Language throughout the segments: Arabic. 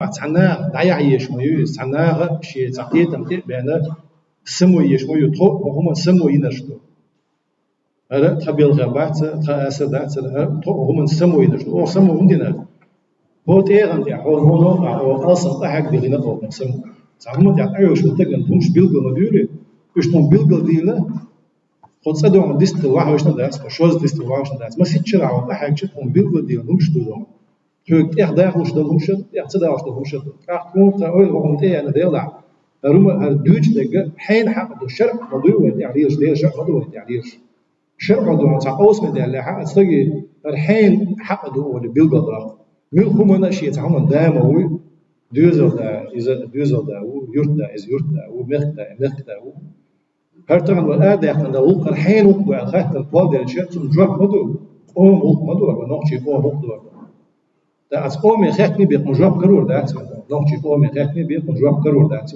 عنا دعيا يشميو عنا شيء زعيم تمتي بأن سمو يشميو تو وهم سمو ينشدو هذا تبيل غابات تأسدات تو وهم سمو ينشدو أو سمو عندنا هو تيغن تيا هو أصلا تحق دينا تو سمو سامو تيا أيوش متجن تمش بيلجل مديوري إيش تون بيلجل دينا خد صدق ديست واحد وش ندرس كشوز ديست واحد ندرس ما سيتشرع ولا حاجة تون بيلجل دينا نمش دولهم تقول إيه ده وش ده مشت إيه تصدق وش ده مشت كأخون تقول وهم تيه أنا ديلا هروم هالدوج ده حين حق ده شرع مضيو ودي عليش ليه شرع مضيو ودي عليش شرع مضيو عن أوس من ده اللي حق تلاقي الحين حق ده ولا بيلقى ده مين هم أنا شيء تعمل دائما هو دوزر ده إذا دوزر ده ويرت ده إذا يرت ده ومخ ده هرتمن والآدى يحنا وقر الحين وقع خاتم طوال ده الشيء ثم جواب مضيو مضيو ونقشي مضيو ده از قوم خاتمی بیت مجاب کرور دات نوچی قوم خاتمی بیت مجاب کرور دات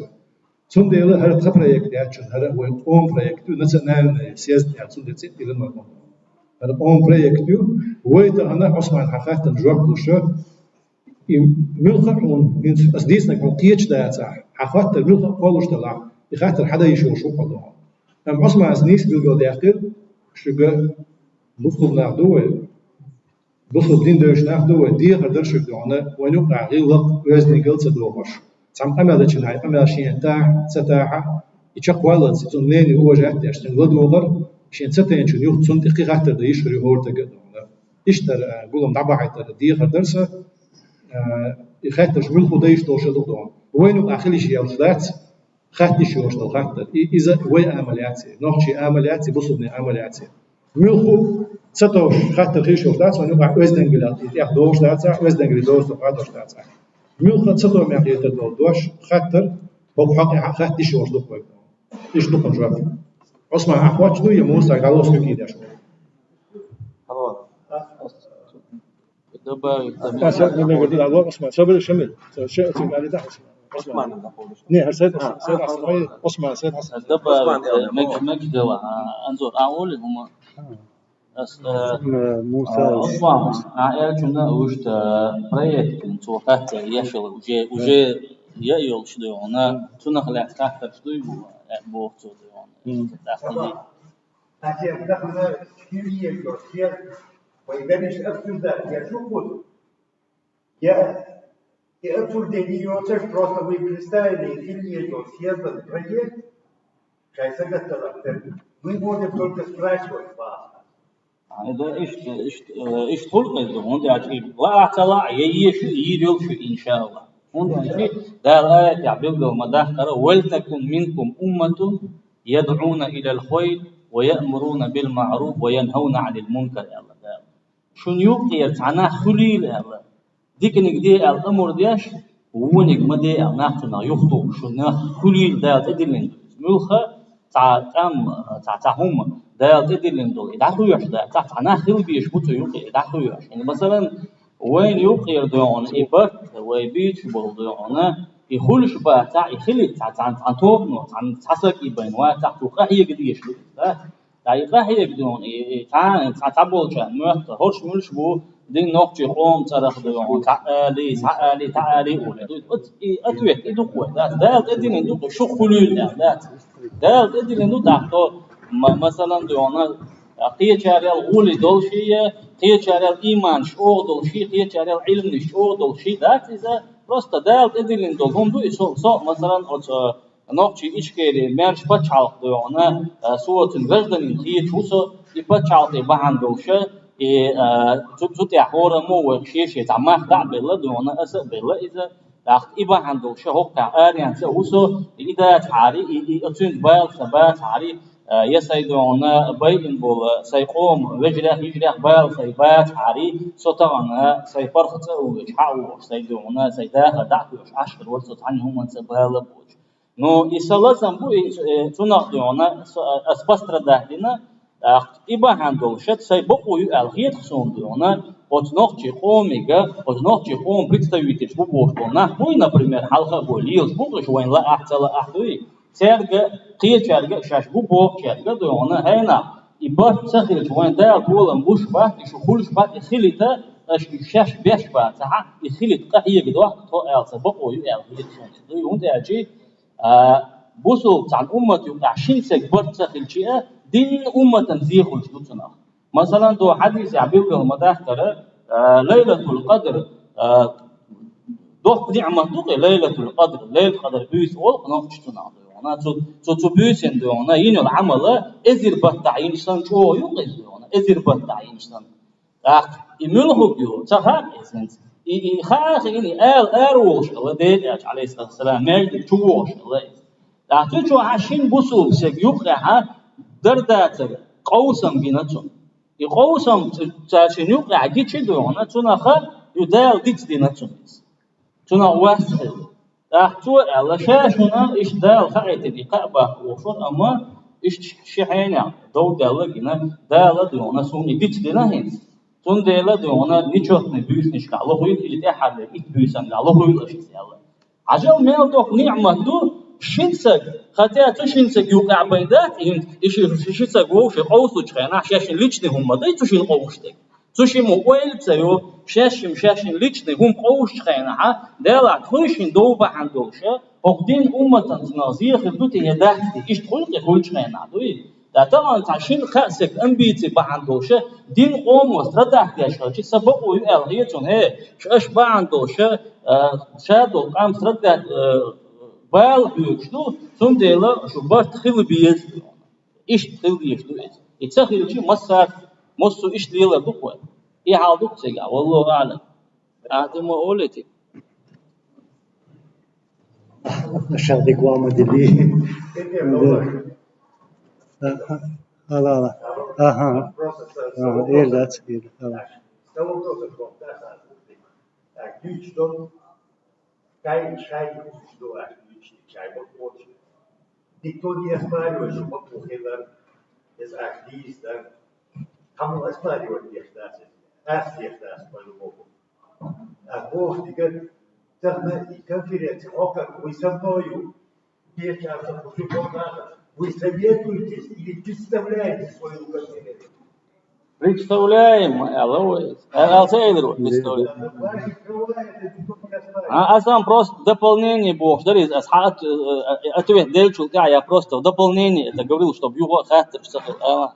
چون دیل هر تپرویکت دات چون هر و قوم پرویکتو نسنال سیاست دات چون دت دیل نورمال هر قوم پرویکتو ویت انا عثمان حقات مجاب دوشو ملخون من اسديسنا كون قيتش دات حقات الملخ قولش طلع يخاطر حدا يشوف شو قدو ام عثمان اسنيس بيقول داخل شو بخل نعدوه بخل دين درش نعدوه دي قدر شو دعنا ونقع غلق وزن قلت دوغش سام أمل شناي أمل شيء تاع ستاعة يشق والد ستونين هو جاهد يشتغل ودوغر شيء ستين شو يوم تصنت قيقة تدريش في هور تقدمنا إشتر قولهم دعبة حتى دي قدرسه يخاطر شو بالخديش توش دوغ وينو آخر شيء أو ثلاث خاطر شو وش خاطر إذا وين عملياتي نحشي عملياتي بصبني عملياتي ملخو ستوش خاطر خيش وثلاث ونقع وزن قلات يأخذ دوش ثلاثة وزن قلي دوش تقعدوش ثلاثة ملخو ستو معي تدوش خاطر هو حق خاطر شو وش دوغ إيش دوغ نجرب عثمان أخوات شو يموس قالوا سو كيدا شو بس من قلت له الله عثمان سبب الشمل شيء قال ده عثمان نه سيد عثمان سيد دبا مجد انظر اقول هم موسى عثمان كنا وجد بريت انتو تحت يشل وجي يأيل شدونا كنا خلاص تحت شدوي بوقتو ديون أجل دخلنا كيرية يوسير ويبنش أفضل ذا يشوفون يا أفضل دنيا يوسير تروح ويبرستاني كيرية يوسير بالبريت كيف سجدت الأكثر ويبون يبدون كسراش والفا هذا إيش طول قدهم ده عجيب وأعتلا ييش يدل إن شاء الله هون عجيب ده الآية يعبد ومدحر ولتكن منكم أمة يدعون إلى الخير ويأمرون بالمعروف وينهون عن المنكر يا الله شون يوقير عنا خليل يا الله ديك نقدي الأمر ديش ونق مدي نحتنا يخطو شون خليل ده تدلين ملخة تعهم ده تدلين دول يدعو يش ده عنا خل بيشبطوا يوقي يدعو يش يعني مثلا وين يوقير دون إبرت ويبيت بولدون يخلش بقى تاع يخلي عن توبنو عن حسك يبين وتاع توقع هي قديش لا يبقى هي بدون تاع تعبول كان ما هوش ملش بو دين نقطة قوم صرخ دون تعالي ولا أتويت يدقوا ده تدين يدقوا شو خلول ده تدين يدقوا مثلا دون قية شارع غولي دول شيء قية شارع إيمان شو دول شيء قية شارع علم شو دول شيء ده إذا просто да эдилин долгом ду со مثلا от ночи ичкери мерш пачал доона суотин гражданин хиечусо и пачал и бахандолше и тут я хора мо шеше тамах да бела доона аса бела إذا داخت и бахандолше хокка ариан се усо إذا تعاري и отсун байл саба تعاري يسيدون بين بول سيقوم وجرح يجرح بال سيبات عري سطعنا سيفرخت ويحاو سيدون سيداه دعوش عشر ورثت عنهم من سبال بوج نو يسلسم بو تنقدون اسبستر دهلنا إبا هندول شت سيبقوا الخيط خصومدون وتنقشي قوميجا وتنقشي قوم представитель بوبوشنا بو например حلقه بوليوس بوش وين لا احتل احدوي سيرجع قيتشارجع شاش بوبوشارجع دونا هنا يبقى سخيل وين ده قولن بوش بات يشوفولش بات خليته شاش بيش باتها يخلي قهية قدوة تو ألسا بقوا يأل هي تصون يوم تأجي بوسو عن أمة يعشين سكبرت سخيلشيء دين أمة زيخ الجدوتنا مثلا تو حديث يعبير مداخلة ليلة القدر دوخ نعمة دوخ ليلة القدر ليلة القدر بيس أول نوختنا أنا تو بيسين دونا ينو العمل إزير بتعين شان شو يوقف دونا إزير بتعين شان يملهو بيو تهاب إسنت يخاخ إني أروش الله ديت عليه الصلاة والسلام ماجد شوش الله تشو عشين بوسو سيجيوقها دردات قوسم بيناتهم يقوسم تشين يوقع جيتش دونا تناخر يدال ديت ديناتهم تنا واسخ تو على شاشنا إيش دال خايت الإقابة وشون أما إيش شحينا دو دال جنا دال دونا سوني ديت ديناهين تون دال دونا نيشوتني بيوس نشكا الله هو اللي تحد إيش بيوسن الله هو اللي شيء الله عجل ميل دوك نعمة دو شنسك خاتيا تشنسك يوقع بيدات إيش شنسك وش قوسو شخنا شاشن ليشني هم ده تشين قوشتك تشين موبايل تسيو شاشن ليشني هم قوش شخنا دلا تخشين دوبا عندوشة وقدين تنازيه خدوتي يداحتي إيش تخلق يقول شخنا دوي لا طبعا تعشين خاسك أنبيتي بعندوشة دين قوم وستردح ياشة سبقوا يقال هي تون هي شاش بعندوشة شادو قام استردح بال بيوشلو ثم ديلا شو بارت خيل بيز إيش خيل بيشلو يتسخيل شيء مسار مصو إيش ليلا دقوة إيه حال دق سجع والله أعلم أعتم أولتي الشاطئ قوام دلي لا aha inderdaad Stel ons dat het komt, daar duurt dan, kijk, schrijven is door echt schrijven wat wordt. Die Tony Español is wat voor heel is echt die is dan, Camilo Español die echt daar zit, echt die echt daar bij de boven. Het woord die kan, zeg maar, ik kan vieren, ook hoe is dat nou? Die is ja zo goed gedaan. Вы советуетесь или представляете свою конференцию? Представляем, Алсейдеру представляем. А сам просто дополнение был, что ли, ответ дельчу, я просто в дополнение это говорил, чтобы его хаттер что-то.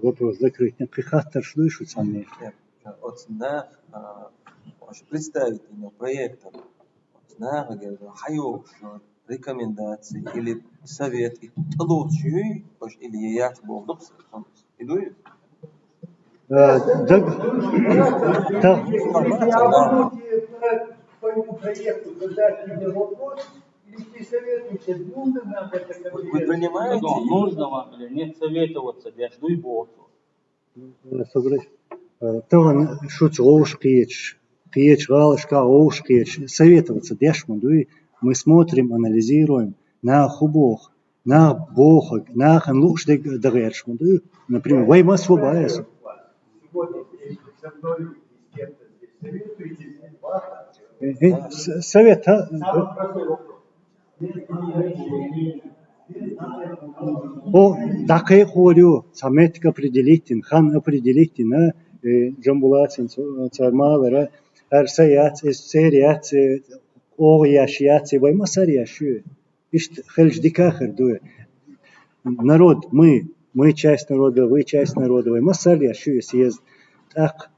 Вопрос закрыть. Хаттер слышу сами. Отсюда, представить проектор. Отсюда, говорю, хаю, рекомендации или совет и лучший или я был иду вы принимаете нужно вам или нет советоваться я жду и бог то шут лошкич печь галышка лошкич советоваться дешму мы смотрим, анализируем на хубох, на бохок, на ханлушдек дагершму. Например, вайма свобаяс. Совет, о, такая ходю, саметик определитин, хан определитин, джамбулацин, цармалера, арсаят, серият, ояшьяцы, войма сарьяшью. Ишь, хельж дикахер дуе. Народ, мы часть народа, вы часть народа, войма сарьяшью съезд. Так.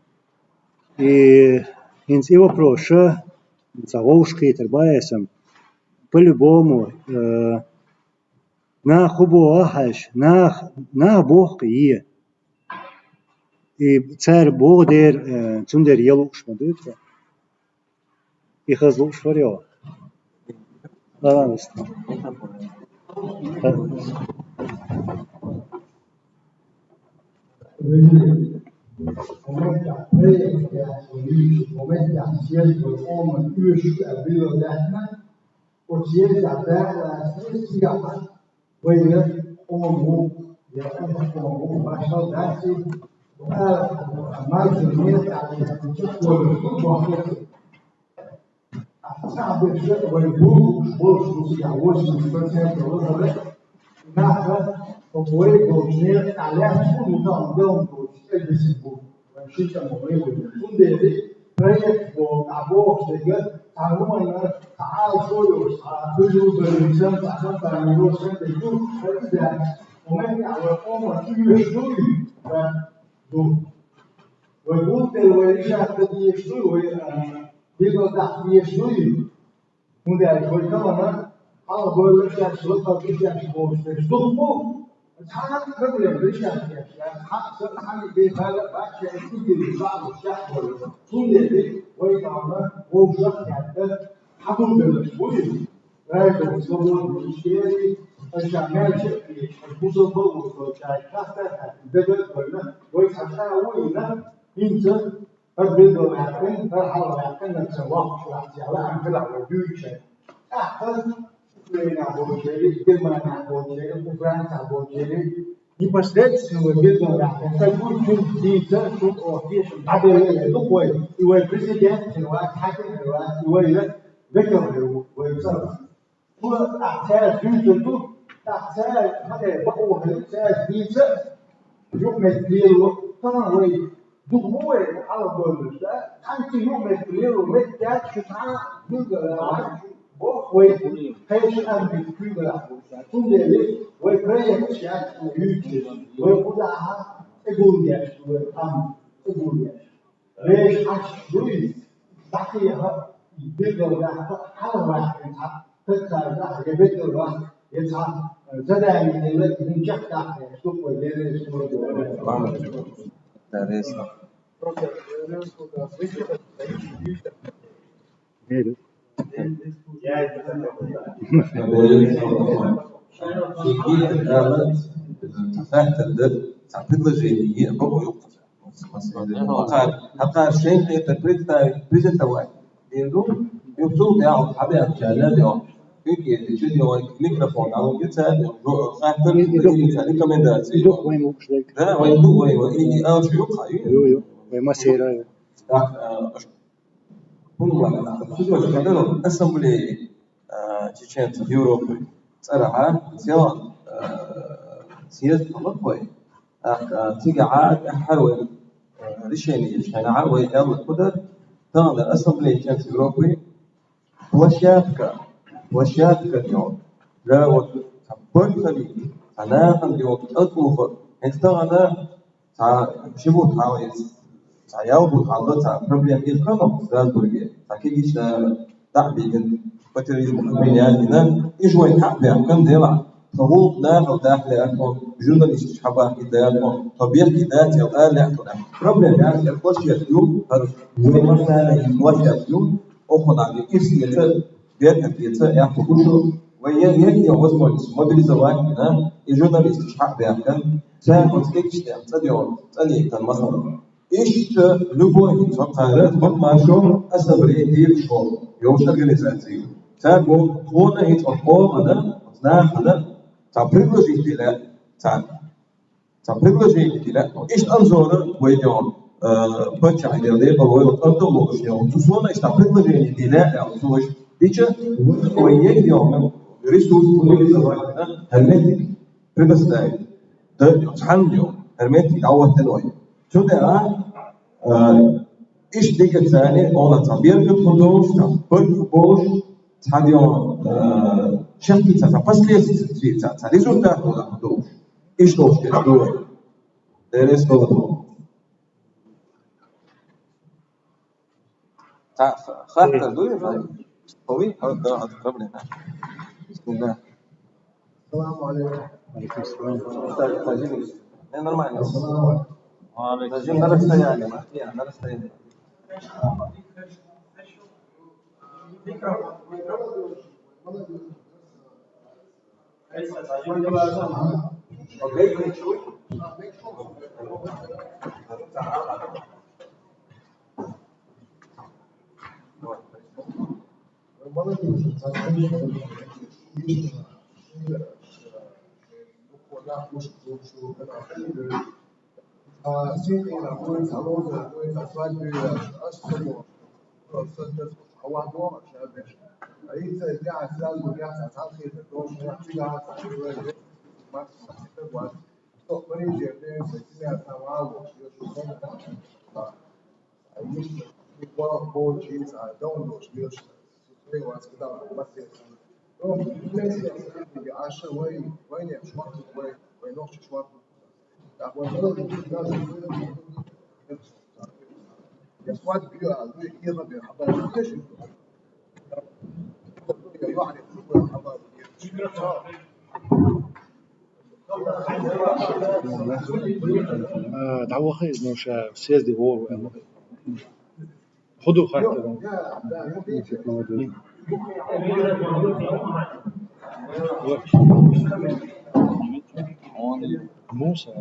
И его проще, заволжки, тербаясом, по-любому, на хубо ахаш, на бог и. И царь Богдер, цундер елуш, мадуется. Ich has looks for you. Sabe, o bolso do hoje, no centro, nada, o poema, o dinheiro, aliás, tudo não desse povo. شيء مهم جدا. project above the تعلمنا تعال شوي تجوا بالإنسان تعلم تعلموا سنة تجوا فإذا ومن يعرفون كيف يشتري فدو ويقول الوالشة الذي يشتري يقول تحت يشتري وده شوي كمان على بقول لك يا شرطة كيف يشتري تشتري الحالة قبل الرجال يعني حق حق بيخالف أشياء كتير بعض الشهر طول الليل ويتعامل ووجه يعني حكم بالمسؤولين رايد وصلوا بالشيء الشمال شيء البطل بقول كاي كاسة بدل ولا ويتحقق وينا ينزل بدل لكن فرحوا لكن السواق شو على عن كذا وجوده أحسن نابوجيري كلمة نابوجيري وفرنسا نابوجيري непосредственно выгодно такой чуть-чуть офис عدل دقوي يوي بريزيدنت يوي حاكم يوي ذكر ويتصرف هو احتاج جزء تحتاج هذا بقوة تحتاج جزء يوم الديل طبعا وي دقوي على بولس أنت يوم الديل ومتى شفعة جزء وي هيش أمر كذا ثم يلي ويبريك شيء ويجي ويقولها يقول يا شو يقول يا ليش عشوي تحكيها يبدو له حال واحد تذكر له يبدو له يسعى زداني الذي من جحده شوف ويدرس предложение попробую حتى الشيء يتبريد واحد يقول يبتو بيعرف حبيب كلام يوم يجي يجي ميكروفون أو جيتار خاطر يجي كمان ده يدق وين مش ذاك ده وين دو وين شو يقع يو وين ما سير شو كانوا أسمبلي تشينت في أوروبا صراحة سياسة الله تيجي عاد حلوة ريشيني أنا عاوي يلا قدر تانا أسمبلي تشينت في أوروبا وشافك اليوم لا وتبقى لي أنا اليوم أطوف أنت تانا شبو تعاوز تعياوبو تعالى problem يلقونه ستراسبورغ فكيش تعبي فترة المحامين يجوا يحبوا كم دلع فهو ناخذ داخل أكون جورناليست حبا كده طبيعي كده تلقى لا problem يعني الكوش يوم وين مثلا يوجه يوم أخذ على كيس يتر بيركب يتر يأخذ كله ويجي وزمه موبيليزوان هنا الجورناليست حبا كان سأقول كيش تاني كان مثلا إيش любой социальный подмашом особенно школ его организации. Так вот, он это форма, знает, так предложение إيش أنظر ويجون بتشع يديه بقول أنتم مقصيون تصون إيش предложение دينا أو توش ديش ويجون ريسوس وليزوان هرمتك предоставить ده يتحمل هرمتك أول تنوي شو ده إيش ديك الثاني أولا تعبير في الخدوش تعبير بوش تعديون شكل تفصيل تعريزه ولا خدوش إيش دوش كده دوه درس دوه خاطر دوه قوي هذا قبل بسم الله السلام عليكم. عليكم السلام تاجيل أنا ما أعرف تاجيل درس يعني ما فيها درس يعني أوكي شوي Bom jeans, downloads, meus, eu acho que dá uma bastante. Então, eu acho que vai né, شوات vai não شوات. Agora eu شوات بيو على يلا بحضر ليش؟ يعني حضر دعوة خيز نوش سيز دي هو خدوا خاطر موسى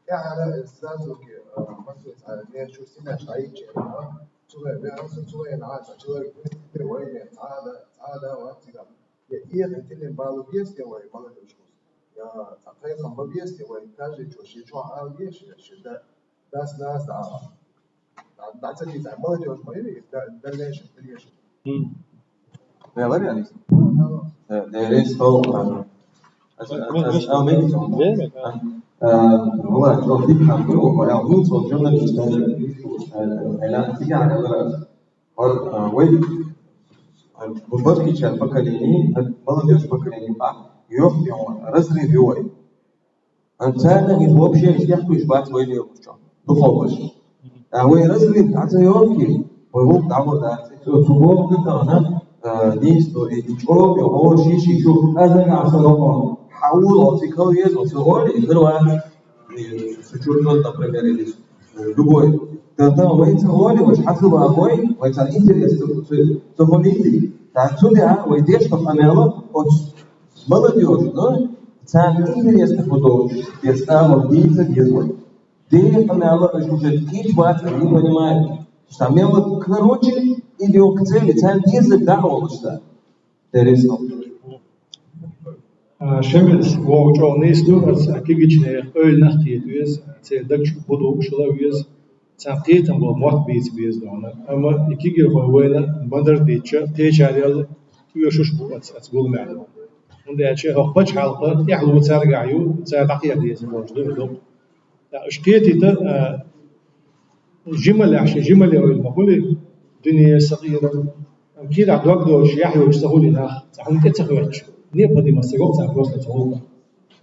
يعني استاذ مثلا شو سمع شيء شوي بيعرف شوي العاش شوي وين تعالى وقتها يا انت اللي بالو بيست يا وين بالو شو يا تقريبا ما بيست يا وين تاجي شو عارف ايش ده ناس ده تجي تعمل جو ما يبي ده ليش Ja, lekker ja niet. Er is gewoon. هو توظيف حقه ويعود وجملة الإعلام تيجي على الغرض وين بالضبط كده فكريني بدل يش فكريني بقى يوم رزري بيوي أنت أنا يبغى شيء يحكي شبات وين يومشون تخوش وين رزري بتاعته يومكي وهو دعوة ده تقول كده أنا نيستو يتشوف يهو شيء شو هذا عشان حاول أعطيكوا يزو سؤال إذا سجلنا تبرير ليش دبوي تنتظر وين سؤالي وش حسب أبوي وين صار إنتريس تفونيتي تعتودها ويديش تفهمها وش بلد يوش نه صار إنتريس تفودو يستعمل دينه ديزوي دين فهمها وش كيف وقت اللي بني ما استعمله كنروجي إليو كتير صار ديز الدعوة وش ده تريسو Şemez, bu çoğu neyse ki geçine öyle nahtiyetiyiz, seyirdak şu budu şulavıyız, sankiyetin bu muhat beytiyiz de ona. Ama iki gün boyunca bandar diyece, teçhaliyalı yoşuş bu atbul mağdur. Onda yaşa hafbaç halka yahlu tsargayu, tsardakiya diye mevcudu dom. Ya işkiyeti de جمل عشان جمل أو المقولة دنيا صغيرة أكيد عبد الوقت وش يحيى وش سهول ناخ سهول كتسويش نيب بدي مسيقوم سافروس تسهول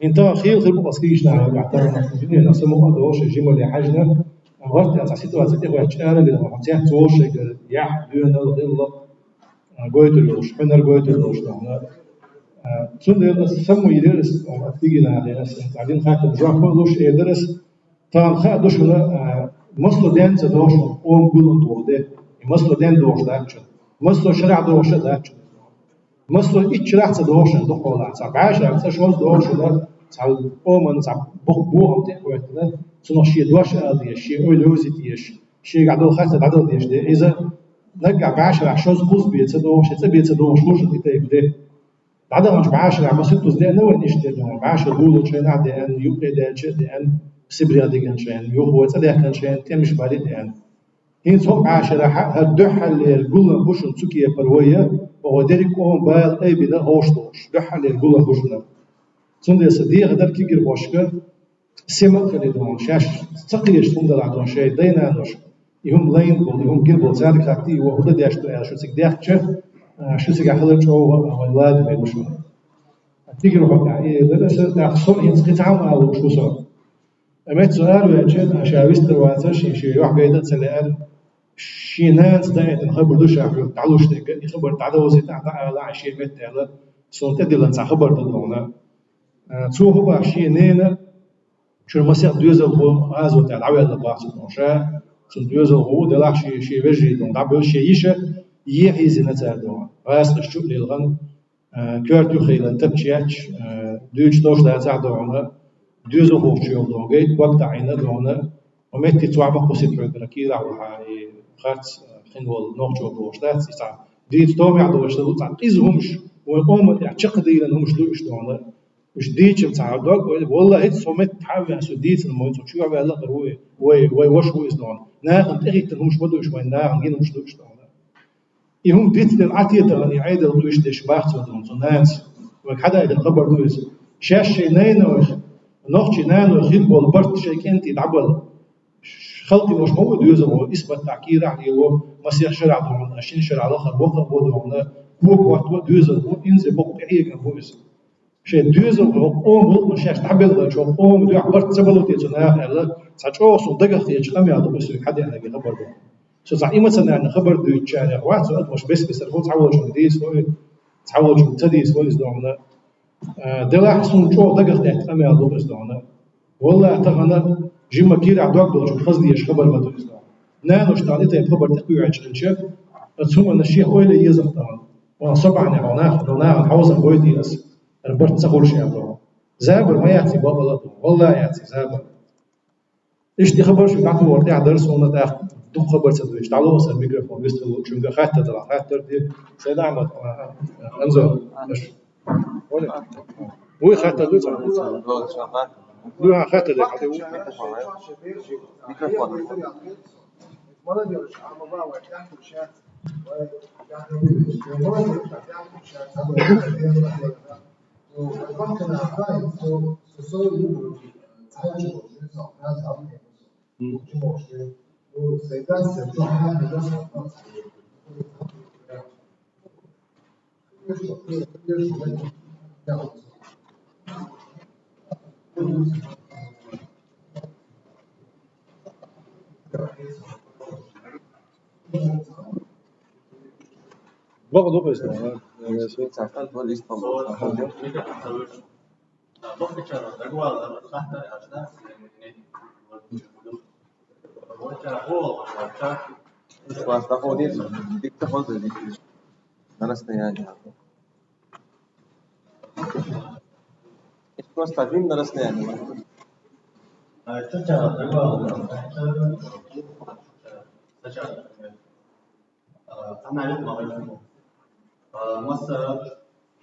أنت خير بس كيش نعرف بعتها الدنيا نسمو أدوش جمل حاجنا أورت أساسيته أساسيته وش أنا اللي بعطيه توش يح دون الله قويت الوش حنا قويت الوش معنا سند سمو يدرس تيجينا على ناس تعليم خاطر جوا كلش يدرس تام خاطر شو مسلو دين تدوش أم قلنا توده مسلو دين دوش داتشن مسلو شرع دوش داتشن مسلو إيش راح تدوش دخولا صعب عشرة تشوز دوش ده صعب أمم صعب بوهم تقويتنا سنو شيء دوش أدي شيء أولوزي تيش شيء قعدوا خاطر قعدوا تيش ده إذا نرجع بعشرة شوز بوز بيتدوش بيتدوش وش تيجي بعدها مش بعشرة بس يتوز ده نوع نشتري بعشرة بولو شيء نعدي أن يبقى ده شيء ده أن سبريا ديجنشان يوهو تديه كنشان تمش بالي يعني هين صوب عاشرة هالدحة اللي الجولة بوشن سكية بروية وهو ديرك أون بايل أي بنا هوشتوش دحة اللي الجولة بوشنا صندي صديق هذا كيجر بوشكا سمك اللي دون شاش تقيش صندل عدون شيء دينا نش يهم لين بول يهم جنبول زارك حتى وهو ده يشتغل شو سك ديحتش شو سك حلو شو ولاد ما يمشون تيجر بقى إيه ده ده صون هين سكتعاون على شو صار أمت سؤال ويجد عشاويست الواتش شيء واحد جيدا سلأل شيء ناس دايت نخبر دوش عفوا تعلوش تك يخبر تعدو زي تعدو على شيء مت على صوت دلنا خبر ضدنا شو هو شيء نينا شو مسيح دوزل هو عازو تاع العويل الباص نوشا شو دوزل هو دلع شيء وجهي دون دعبل شيء يشة يحيز نتاعدون راس الشوق للغن كارتو خيلا تبتشياتش دوش توش ده تعدونا دوزو خوف شيء دون جيت وقت عينا دونا ومتى توع بقصيد بركيرة وهاي خرط خنول نوع بوشتات يسا ديت توم يعدو يشتغل تعال قيزهمش وقوم يعتقد إلى همش لو يشتغل مش ديتش متعودك والله هيك صومت تحاول يعني سديت الموت شو عم يلا قروي وي وش هو يسدون ناخن تغيت همش بدو شوي ناخن جين مش لو يشتغل يهم ديت للعتية تغني عيد لو يشتش باخت ودون ناس وحدا إذا خبر دوز شاش شيء نينو نوختي نانو خيل بول برت شيء كنت يدعبل خلقي مش هو دوزه إثبات تعكير عليه هو مسيح شرع دون عشان شرع الآخر وقت بدون هو وقت دوزه هو إنزل بقى عيه كان بوز شيء دوزه هو قوم مش يستعبل شو قوم دو عبرت سبلو تيجنا هلا سأشوف صدق تيجي كم يعطوا بس حد يعني خبر ده شو صحيح مثلا يعني خبر دو يتشارع واحد سؤال مش بس هو تعود شو ديس هو تعود شو تديس هو يزدونا دلا حسون شو دقق تحت كم يعطوا بس دونا والله أعتقد جيم كير عدوك دول شو قصدي إيش خبر ما دوز دونا نانو اشتغلت خبر تقوي عشان الشيء ثم أن الشيء هو اللي يزق دونا وصبعا يعني هنا عاوز أقول ديس البرت سقول شيء عبده زابر ما يعطي بابا والله يعطي زابر إيش دي خبر شو تعطوا ورتي درس ولا تاخذ دو خبر سدويش تعالوا وصل الميكروفون بيستلو شو نقول خاتة طلع خاتة دي سيد أحمد أنزل إيش وين خاتة دو دو خاتة دي خاتة ميكروفون برضو بس ده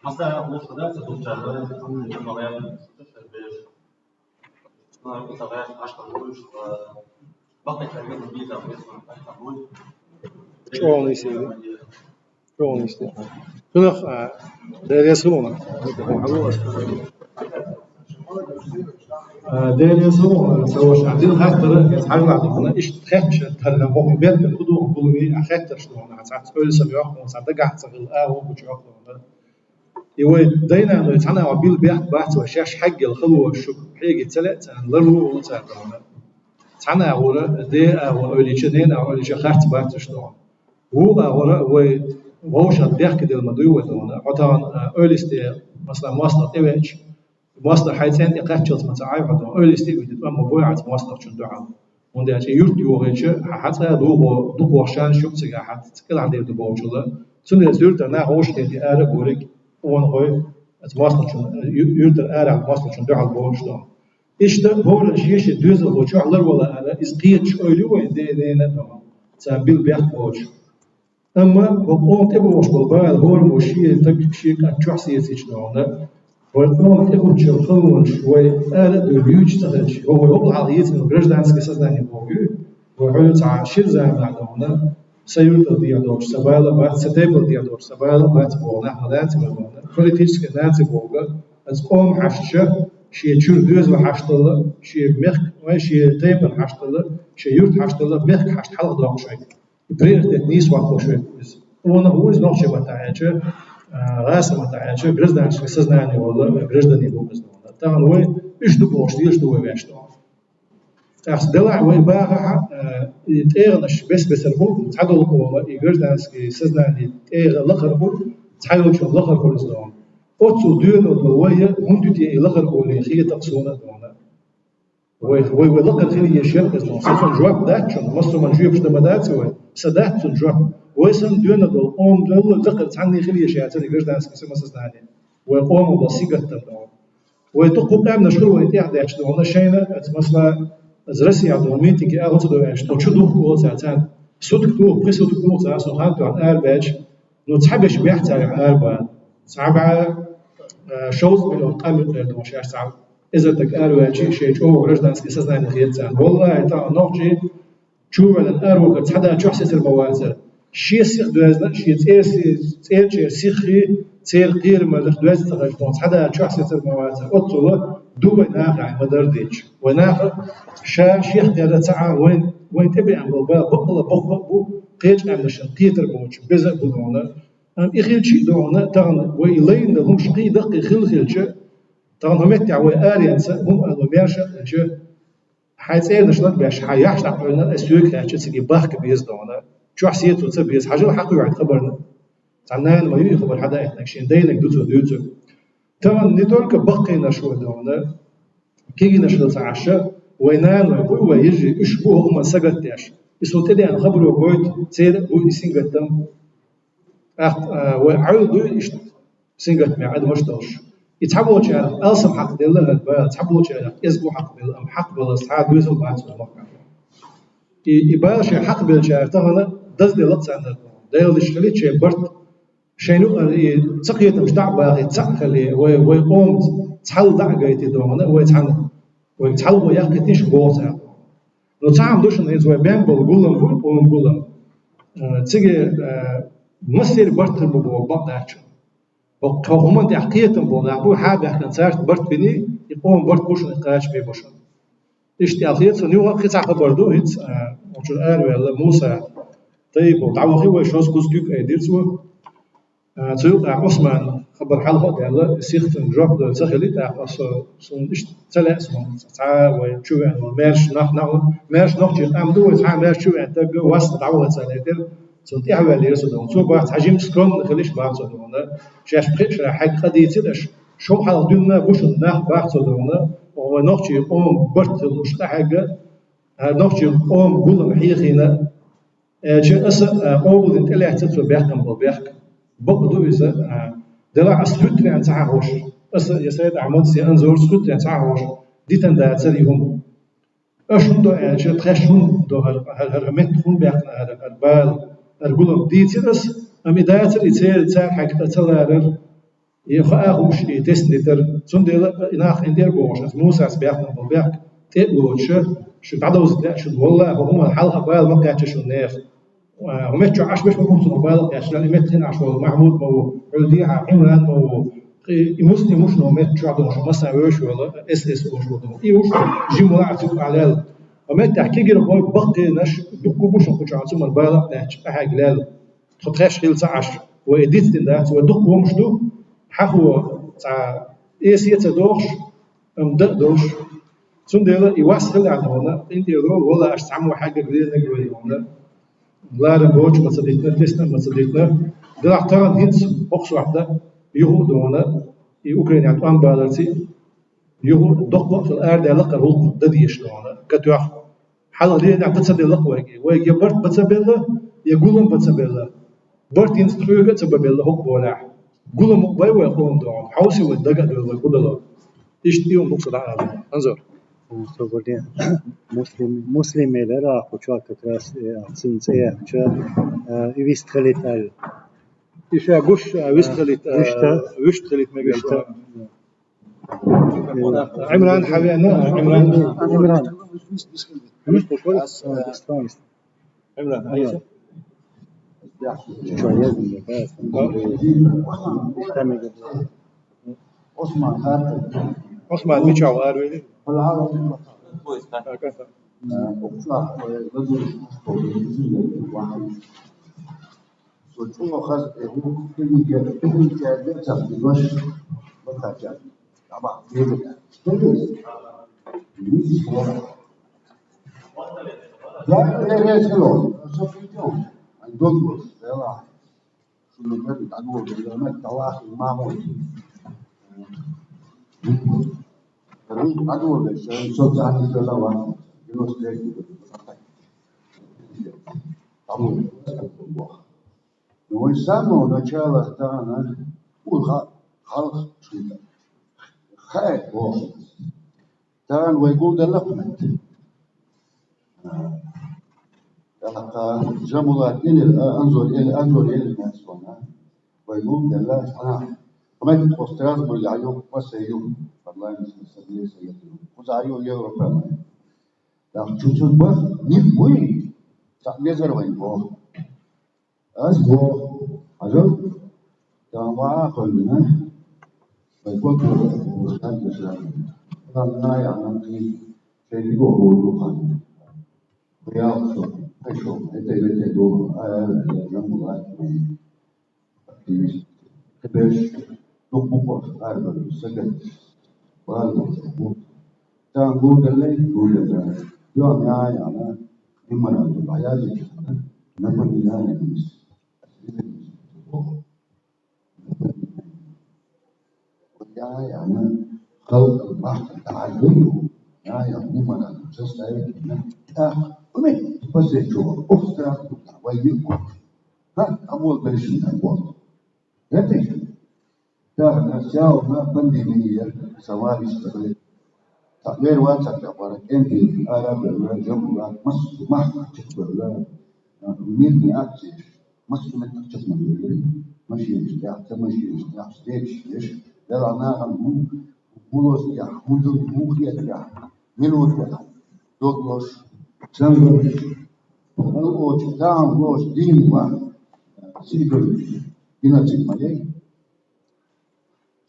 مسألة مصدرات تجارة المواعيد تغير عشرة قروش بقي تأمين الفيزا ويسمع التمويل شلون يصير؟ شلون يصير؟ شنو ده يسمونه؟ دير يسوع سوى عدين خاطر يتحرر عندنا إيش تخافش تهلا هو بيت الخدوع كلهم أخاطر شلون عسات تقول سبيعهم وسات دقع تغل وبتشوفهم يوي دينا إنه يتعنى عبيل بيحت بحث وشاش حق الخلوة الشك حاجة تلات لرو وتعبنا تعنى أولا دي أولي شدين أولي شخات بحث شلون هو أولا وهوش بيحكي دي المدوي ودونا عطان أولي استي مثلا مصنع تيويج مصدر حيثين يقتل متعاي عدو أول استيقظ تبقى مبوعة مصدر شندوعة وندي أشي يرتيو غيش حتى دوغ وشان شوكتك حتى كل عندي دبوع شلا سنة زورت أنا هوش تدي أرب ورق وان هوي مصدر شن يرتر أرب مصدر شندوعة بوع شلا إيش ده هو الشيء دوزل وشو على ولا أنا إسقيت شويلو ويدي ندم سامبيل بيحت بوش أما بقوم تبوش بالبال هو المشي تك شيء كشخصية تجنونه والقوم تقول شو خلون شوي آلة دوليوش تغلش هو يقول عضيات إنه برجدانسكي سزداني بوجو وعلت عشر زمان عندنا سيرت ديادور سبالة بعد ستيبل ديادور سبالة بعد بونا هذات بونا بوليتيكس كنات بوجا از قوم حششة شيء شور دوز وحشتله شيء مخ وشيء تيبل حشتله شيء يرت حشتله مخ حشت حلق ضاق شوي بريرت نيس وقت شوي وانا هو إز نوع شيء بتاعه راسم تاعش برزدانش سزناني ولا برزداني بوكس تاعن هو ايش دبوش ديش دو ويش تو تاعس دلع وي باغا يتيرنش بس الهو تعدل ولا يغردانسكي سزناني تير لخربو تعيل شو لخربو زون اوتو دون ويا هندتي لخر اولي خي تقسونه دونا وي لخر خي يشرق زون صفن جواب داتشن مصر من جيبش دمدات وي سدات جواب ويسن دونا دول قوم دول ذكر عني خليه شيء اللي قرد ناس كسر مسز ناني وقوم بسيقة تبعه ويتقو قام نشكر ويتيح داش دونا شينا مثلا زرسي عبد الميت كي أغلط دو إيش تشدو هو زعتان صدق تو بريسو تو زعتان سبحان تو عن أربعة نو تحبش بيحتى عن أربعة سبعة شوز بلو قام دو شيء سبعة إذا تكأربعة شيء أو رجدانس إساسا نخيل زان والله تا نوجي شو على الأروق تحدى شو حسيت الموازر شيء سيخ دوازنا شيء تير سيخي تير قير ما دوز تغجبون تحدى شو حسيت الموازر أطلع دوبي نافع مدرديش ونافع شيخ قال تعال وين تبي عم بالبال بقلا قيج عم نشن قيتر بوش بزق بدونا إخيل شيء دونا تان ويلين لهم شقي دق خل تان هم يتعوي آريانس هم الميرشة شو حيث إيه نشلت بيش حياش تعبنا السوق هالشيء سجي باخك بيز دونا شو حسيت وتبيز حاجة حقي واحد خبرنا تعنا ما يجي خبر حدا إحنا شيء دينك دوتو تان نتورك بقي نشوه دونا كي نشلت عشاء وينان ويبوي ويجي إشبوه هم سجت داش يسوي تدي عن خبر وقويت سير بوي سينجتم وعودوا إيش سينجت مع عد مشتوش يتحبوا شيء ألسم حق دلله البال يتحبوا شيء يزبو حق بال أم حق بال أصحاب يوسف بعد الموقع يبال شيء حق بال شيء تغنى دز دلت عندنا دايل الشليت شيء برد شينو تقية مش دعبة يتسخلي ويقوم تحل دعجة يتدومنا ويتحل ويأكل تيش بوسع لو تعم دوش نيز وبين بالقولم بالقولم تيجي مصير برت ببو بعدش وهم أنت حقيقة بقول أبو حاب إحنا صارت برت بني يقوم برت بوش نقاش بيبوشن اشتياقية سنيوها قطع خبردو هيت وشو قال ولا موسى طيب وتعوضي وشوز كوزجوك أيديرسو تيوقع عثمان خبر حلقة قال سيختن جوب ده سخلي تأخذ صون إيش تلا اسمه تعال وشو يعني مارش مارش جل أمدو وتعال مارش شو يعني تبقى وسط تعوض سنتين صنتي حوالي رسدون شو بعد حجم سكون خليش بعد صدونا شاش بخيش حق خدي تدش شو حال دولنا بوش الناخ بعد صدونا ونوخي يقوم برت المشتحقة نوخي يقوم قول محيخينا جاء أول أنت اللي اعتبر بيحكم بالبيحكم بقدو إذا دلع أسلوت عن تعاوش يا سيد عمود سي أنزور سلوت عن تعاوش دي تندع تريهم أشون دو يعني شيء تخشون دو هالرمت خون بيحكنا هذا البال أقولهم دي ترس أم إداية الإتسال حق تتلارر يخاخوش يتسندر سندل إناخ إندير بوش موسى سبيحنا بالبيحك تقولش شو تعدوز ده شو والله هم الحلقة بال ما كانش شو نيخ هم شو عاش مش ممكن تقبل عشان يمتن عشان محمود مو عوديها عمران مو يمسني مش نو مت شو عدو مش مثلا وش ولا اس وش ولا يوش جيمو عتب على وما تحكي جرب هو بقي نش دكو بوش نخش عتوم البالغ تحكي حاجة لال تخش خيل تعش وإديت ده ودكو مش دو حهو تاع إيسيت دوش دوش سندل يوصل على هنا أنت يقول والله أستعمل حاجة غير نقول هنا لا ربوش ما صدقنا تسنا ما صدقنا ده اعتراض هيت بوكس واحدة يهودونا يوكرين عطوان بالاتي يهود دقوا في الأرض لقى هو دديش لونا كتوح حالا ليه نعم بتصدق لقوا ويجي برت بتصبله يقولون بتصبله برت ينستروجا تصبله هو بولاح قولوا بيوه يقولون دون حوسي والدقة دول يقولوا إيش تيوم بوكس العالم انظر مسلم العراق وشو كتراس سنسية شو يستخلت إيش أقوش ويستخلت مجلس عمران حبينا عمران عمران عثمان ميشاو أرويلي وشو خاص هو كل جاب تاخذ باش ما خاطر طبعا لا شلون صفيتهم عندهم يلا شنو بدك تعملوا باليومين تواصل معهم الريق عدو الصوت عندي تلاوة ينوستيك طبعا но и с самого начала страна خلق خير Таран ويقول ده لقمة جملات انظر الى الناس هنا ويقوم بالله سبحانه كمان تخصصات بالعيوب وسيوم والله مسلسل سيوم وزعيو يوروبا لا تشوف بس نيبوي تعبير وين بو أسبوع أجل كما قلنا ويقول وسان جسد كنا يعلم في شيء هو خان ويأخذ أشوف أتيجو جملات كبش نقوم أربعة سكت والله تانغو دللي غولدا يوم يا أنا إمرا بياجي نفهم يا نبيس يا أنا خلق البحر تعلمه يا إمرا جسد ومن بس يجوا أخرى ويجوا ها أول بلشنا أول يتي كان سياو ما بندينية سواري استغل غير واثق أقول أنت أرى بالله جملة مس ما تقبل مين أكتر مس ما تقبل ماشي مشتاق ستيش لا أنا هم بولوس يا مدر مخيا يا ملوك يا دوغلوس سامبوش أو تام لوس دين وا سيبل هنا تسمعي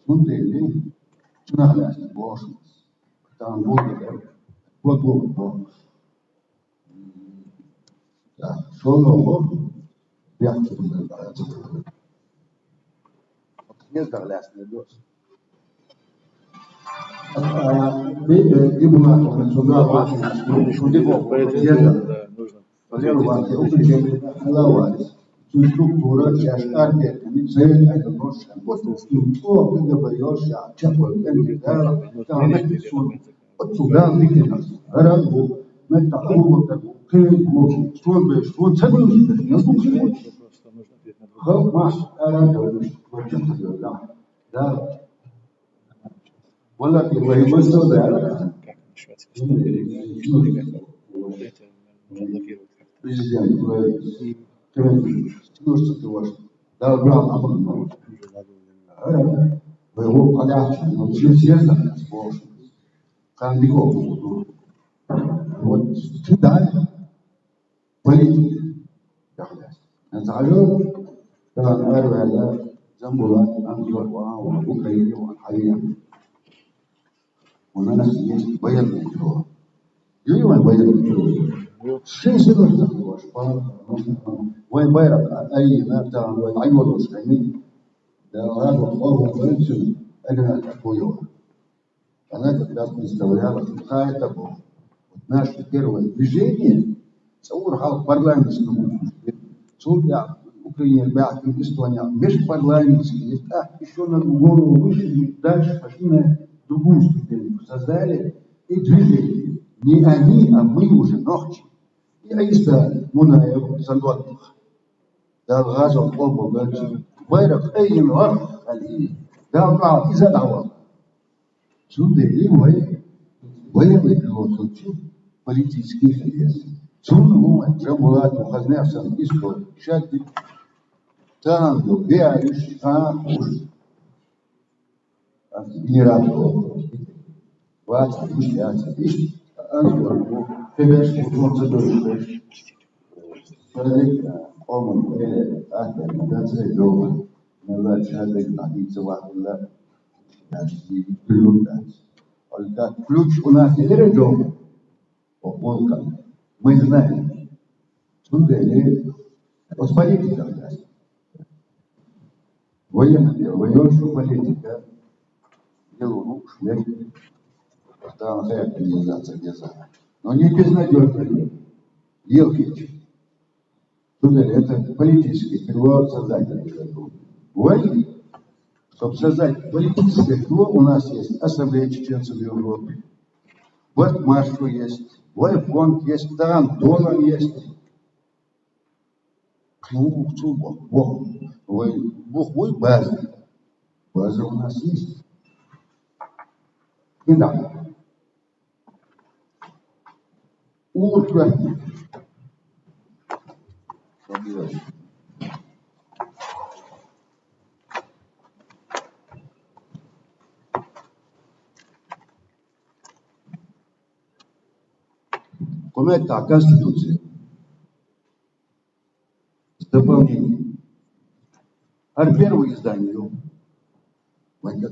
سندلي شنو بوش تام بوش solo viaggio niente all'estero dos ibu nak sudah структура армия совет это нож вот что когда боишься чего вот сюда видно арабу متعوض كل موجود شلون شلون تسوي يصبح خلاص ماشي انا وجهت لا ولا في مصر ده ده بلان امر وهو قناعه انه سياسه كان بيقول вот сюда политика. نتعلم كان أروع على زنبلا أنظر وأوكرانيا وحاليا وأنا نسيت بيان الجو. يوم بيان الجو شيء سيدنا وشباب وين بيرق أي نبتة وين عيون وسكيني ده هذا الله فرنسي أنا أقوله أنا كنت مستوعب خايف أبوه наше первое движение, саурхал парламентскому, судья Украине, Бяхин, Эстония, межпарламентский, еще на голову вышли, дальше пошли на другую ступень, создали и движение. Не они, а мы уже ночи. И Аиста Мунаев, Сандуатов, Далгазов, Оба, Гальчи, Байрак, Эйн, Варх, Али, Далгал, и задавал. Судили, военный пилот, политический хрес. Сунул Джамбулат Мухазневсан историю. Шатти Танго, Виариш, Ахуш. Генератор. Ватс, Ишляца, Иш, Ангор, Фебеш, Муцедуш. Человек, он, Ахер, Мадацей, Дома, Мела, Шадек, Надица, Вахула, Ключ у нас не дома. Мы знаем, судили, вот политика, военное дело, военная политика, дело рук, шлем, там организация нельзя. Но не безнадежно, Елкич, судили, это политический крыло создателя. Военный, чтобы создать политическое крыло, у нас есть ассамблея чеченцев в Европе, вот Маршу есть. Твой фонд есть, там доллар есть. Бог мой база. База у нас есть. И да. Urca. Комета Конституции. С дополнением. Первое издание.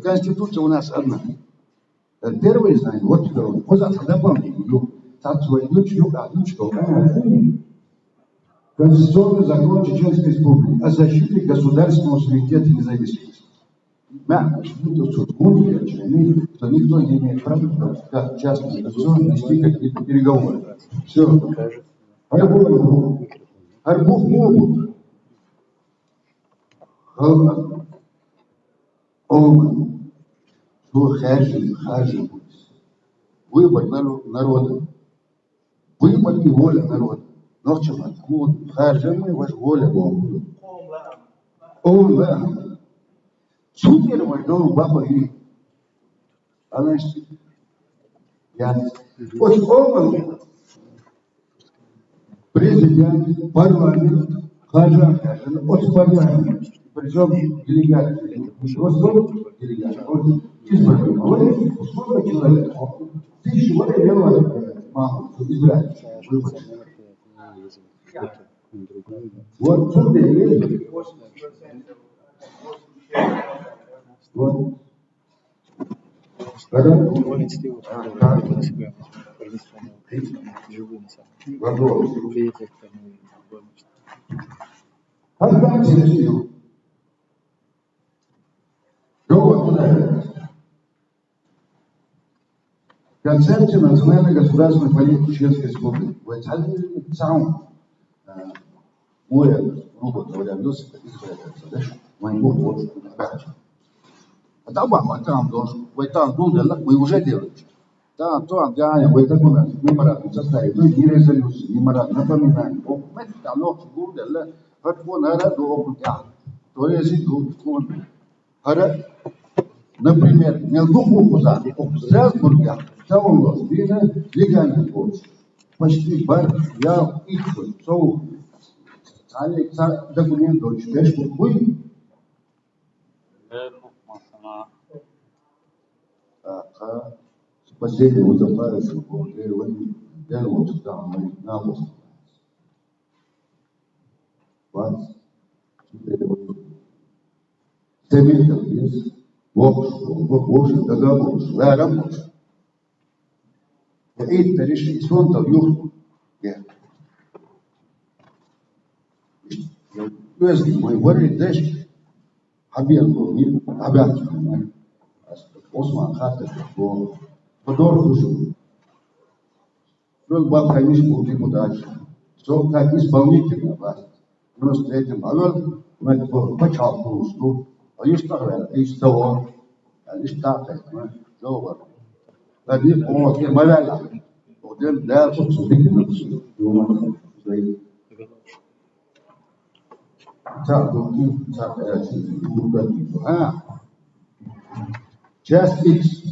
Конституция у нас одна. Первое издание, вот второе. Вот это дополнение. Конституционный закон Чеченской Республики о защите государственного суверенитета и независимости. Что никто не имеет права, как частное лицо, вести какие-то переговоры. Все. Арбух могут. Что хаджи. Выбор народа. Выбор и воля народа. Но чем откуда? Хаджи мы, ваша воля Богу. Супер войдол баба и она я вот президент, парламент, хаджа, от парламент, причем делегация, вот делегация, вот избранный, вот сколько человек, 1000 человек мало избрать, вот тут есть. Вот. Концепция национальной государственной политики Чеченской Республики. Моя, грубо говоря, а там должен, мы уже делаем. Там, вы так у нас, меморандум составить, не резолюции, меморандум, напоминание. Мы там ночью будем, вот то есть, например, Мелдуху Страсбурга, там у нас легальный путь. Почти бар, я ищу, документ дочь, вы. Последний вот заправился, я вот там на мост. Семейка есть, в договор, я работаю. Это решение, сон там юрку. Если мы говорим, дальше, объявил, Осман Хатер, Подор Был конечно, будет дальше. Что как исполнительная власть. Просто этим мы почал просто. А есть такое, есть того, есть такое, договор. Один вот морально. Один да, собственно, часть X.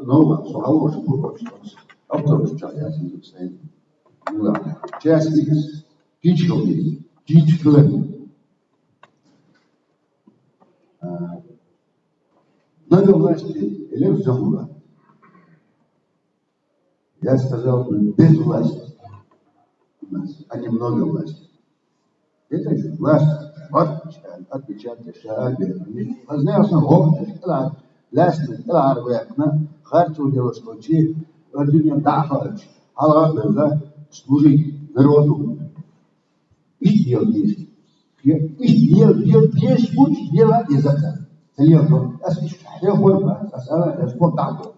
Новое, сухого, что автобус часть X. Птичка. Много власти или все было. Я сказал, без власти. У нас, а не много власти. Это же власть. Отпечатки, шаги. Возможно, опыт. Ластный, арбекна, харчу дело, что чи, родине дахач, алга, служить народу. И делать. И делать, путь делать языка. Телефон, я говорю, спорт так.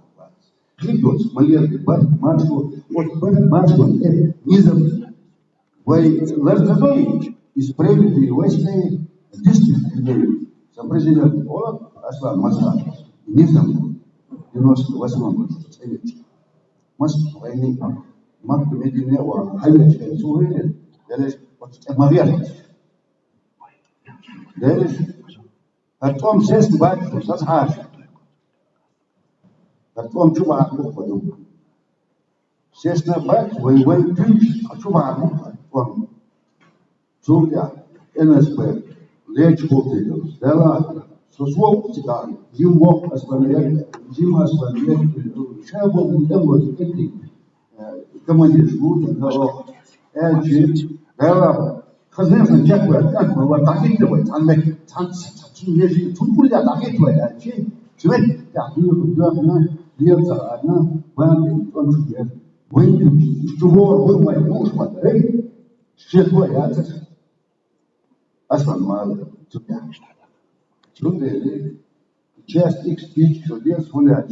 Хлебец, малерки, мачку, вот мачку, низом. Вы лазадой, исправили войны, действительно, сам президент, вот, Аслан Масран. Низом 98 году советский. Москва войны, Макку Мединева, Хавечка, Суверен, Делиш, Мавьян. Делиш, потом сесть батюшку, сасхаш. Потом чуба ахмухаду. Естественно, бать, воевать тысяч, хочу вам. Судья, НСП, лечь полтыгов, дела, сослов цыган, зимок остановить, зима остановить, шабл, демот, эти, командир шут, эльчи, дела, хозяин чекует, как мы вот так и делаем, ежи, тункуля так и делаем, эльчи, человек, я думаю, льется одна, банки, он шутит, выйдем, чего, вы мои муж, смотри, все твои, Aslan Sunday, just expect to get Sunach.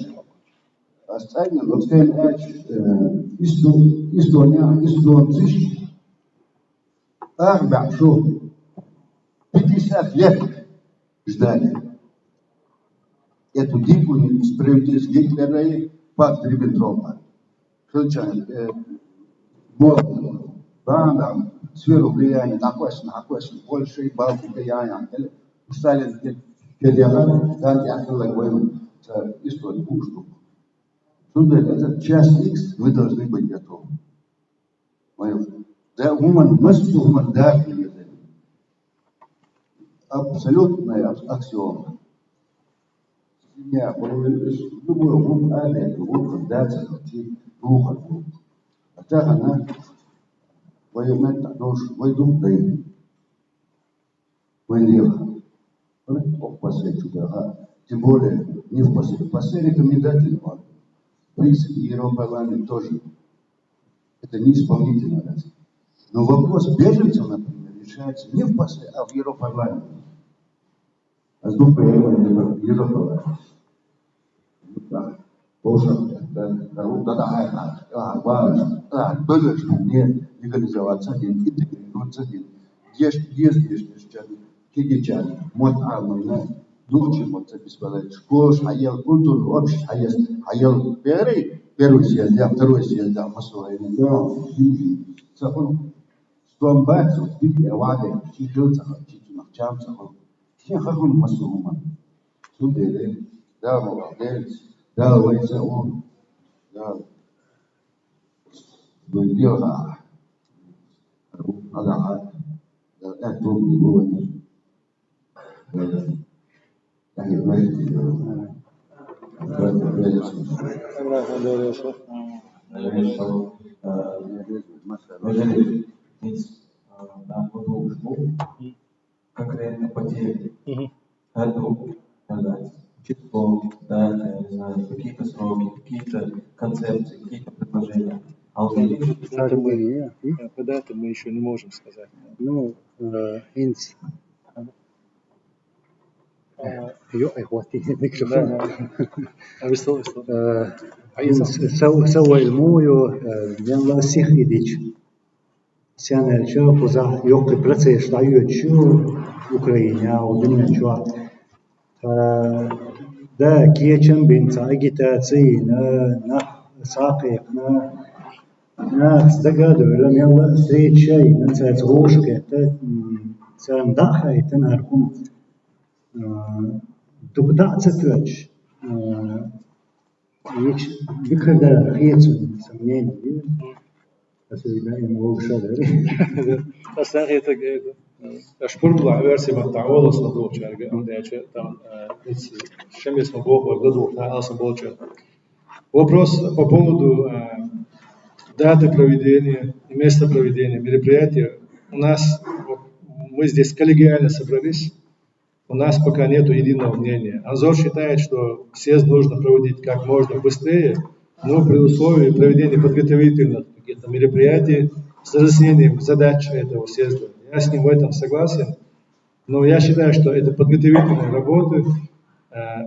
As I know, then Estonia, sich. Арбак, что 50 лет ждали. Эту дикую справедливость Гитлера под Риббентропа. Случайно, банда, сферу влияния, такой, Польша и Балтика, Сталин, Федерал, там я говорю, историю пушту. Сударь, это часть X, вы должны быть готовы. Да, human да, абсолютная аксиома. Я думаю, вот это, вот когда духа. А так она воюет так, вой дух дает. Война. Тем более, не в последнем рекомендательном акте. В принципе, Европарламент тоже. Это не исполнительная власть. Но вопрос беженцев, например, решается не в последнем, а в Европарламенте. А с двух приемов Европарламент. Да. Беженцев не легализоваться, не интегрироваться, Кигичан, мод армейна, духчи мод бесполезно. Шкош, хаял культур, общий хаял первый съезда, второй съезда, масовый, да, сахун, стомбат, сутки, авады, чижился, чичунахчам, сахун, все хахун масовуман. Судели, да, молодец, да, войца он, да, выделка, ага, это было. Конкретно потери. Число, дата, не знаю, какие-то сроки, какие-то концепции, какие-то предложения. По дате мы еще не можем сказать. Ну, инс. سوى المويو جنلا سيخيديش سيانا شو خذا يوقي برسيش تعيد شو أوكرانيا ودنيا شو ده كيشن بين ساقيتاتي نا ساقيق نا استقاد ولم يلا ستريت شيء ننسى تروش كده سام داخل تنهركم تقطع تتوج بكرة خيط سمين بس إذا هو بشادر بس هي تجد أشبرلا версия متعولة صدوق شارجة عند أشياء там شمس مبوغ وقدو أصلا болча. Вопрос по поводу даты проведения и места проведения мероприятия. У нас мы здесь коллегиально собрались. У нас пока нет единого мнения. Анзор считает, что съезд нужно проводить как можно быстрее, но при условии проведения подготовительных каких-то мероприятий с разъяснением задач этого съезда. Я с ним в этом согласен, но я считаю, что это подготовительные работы,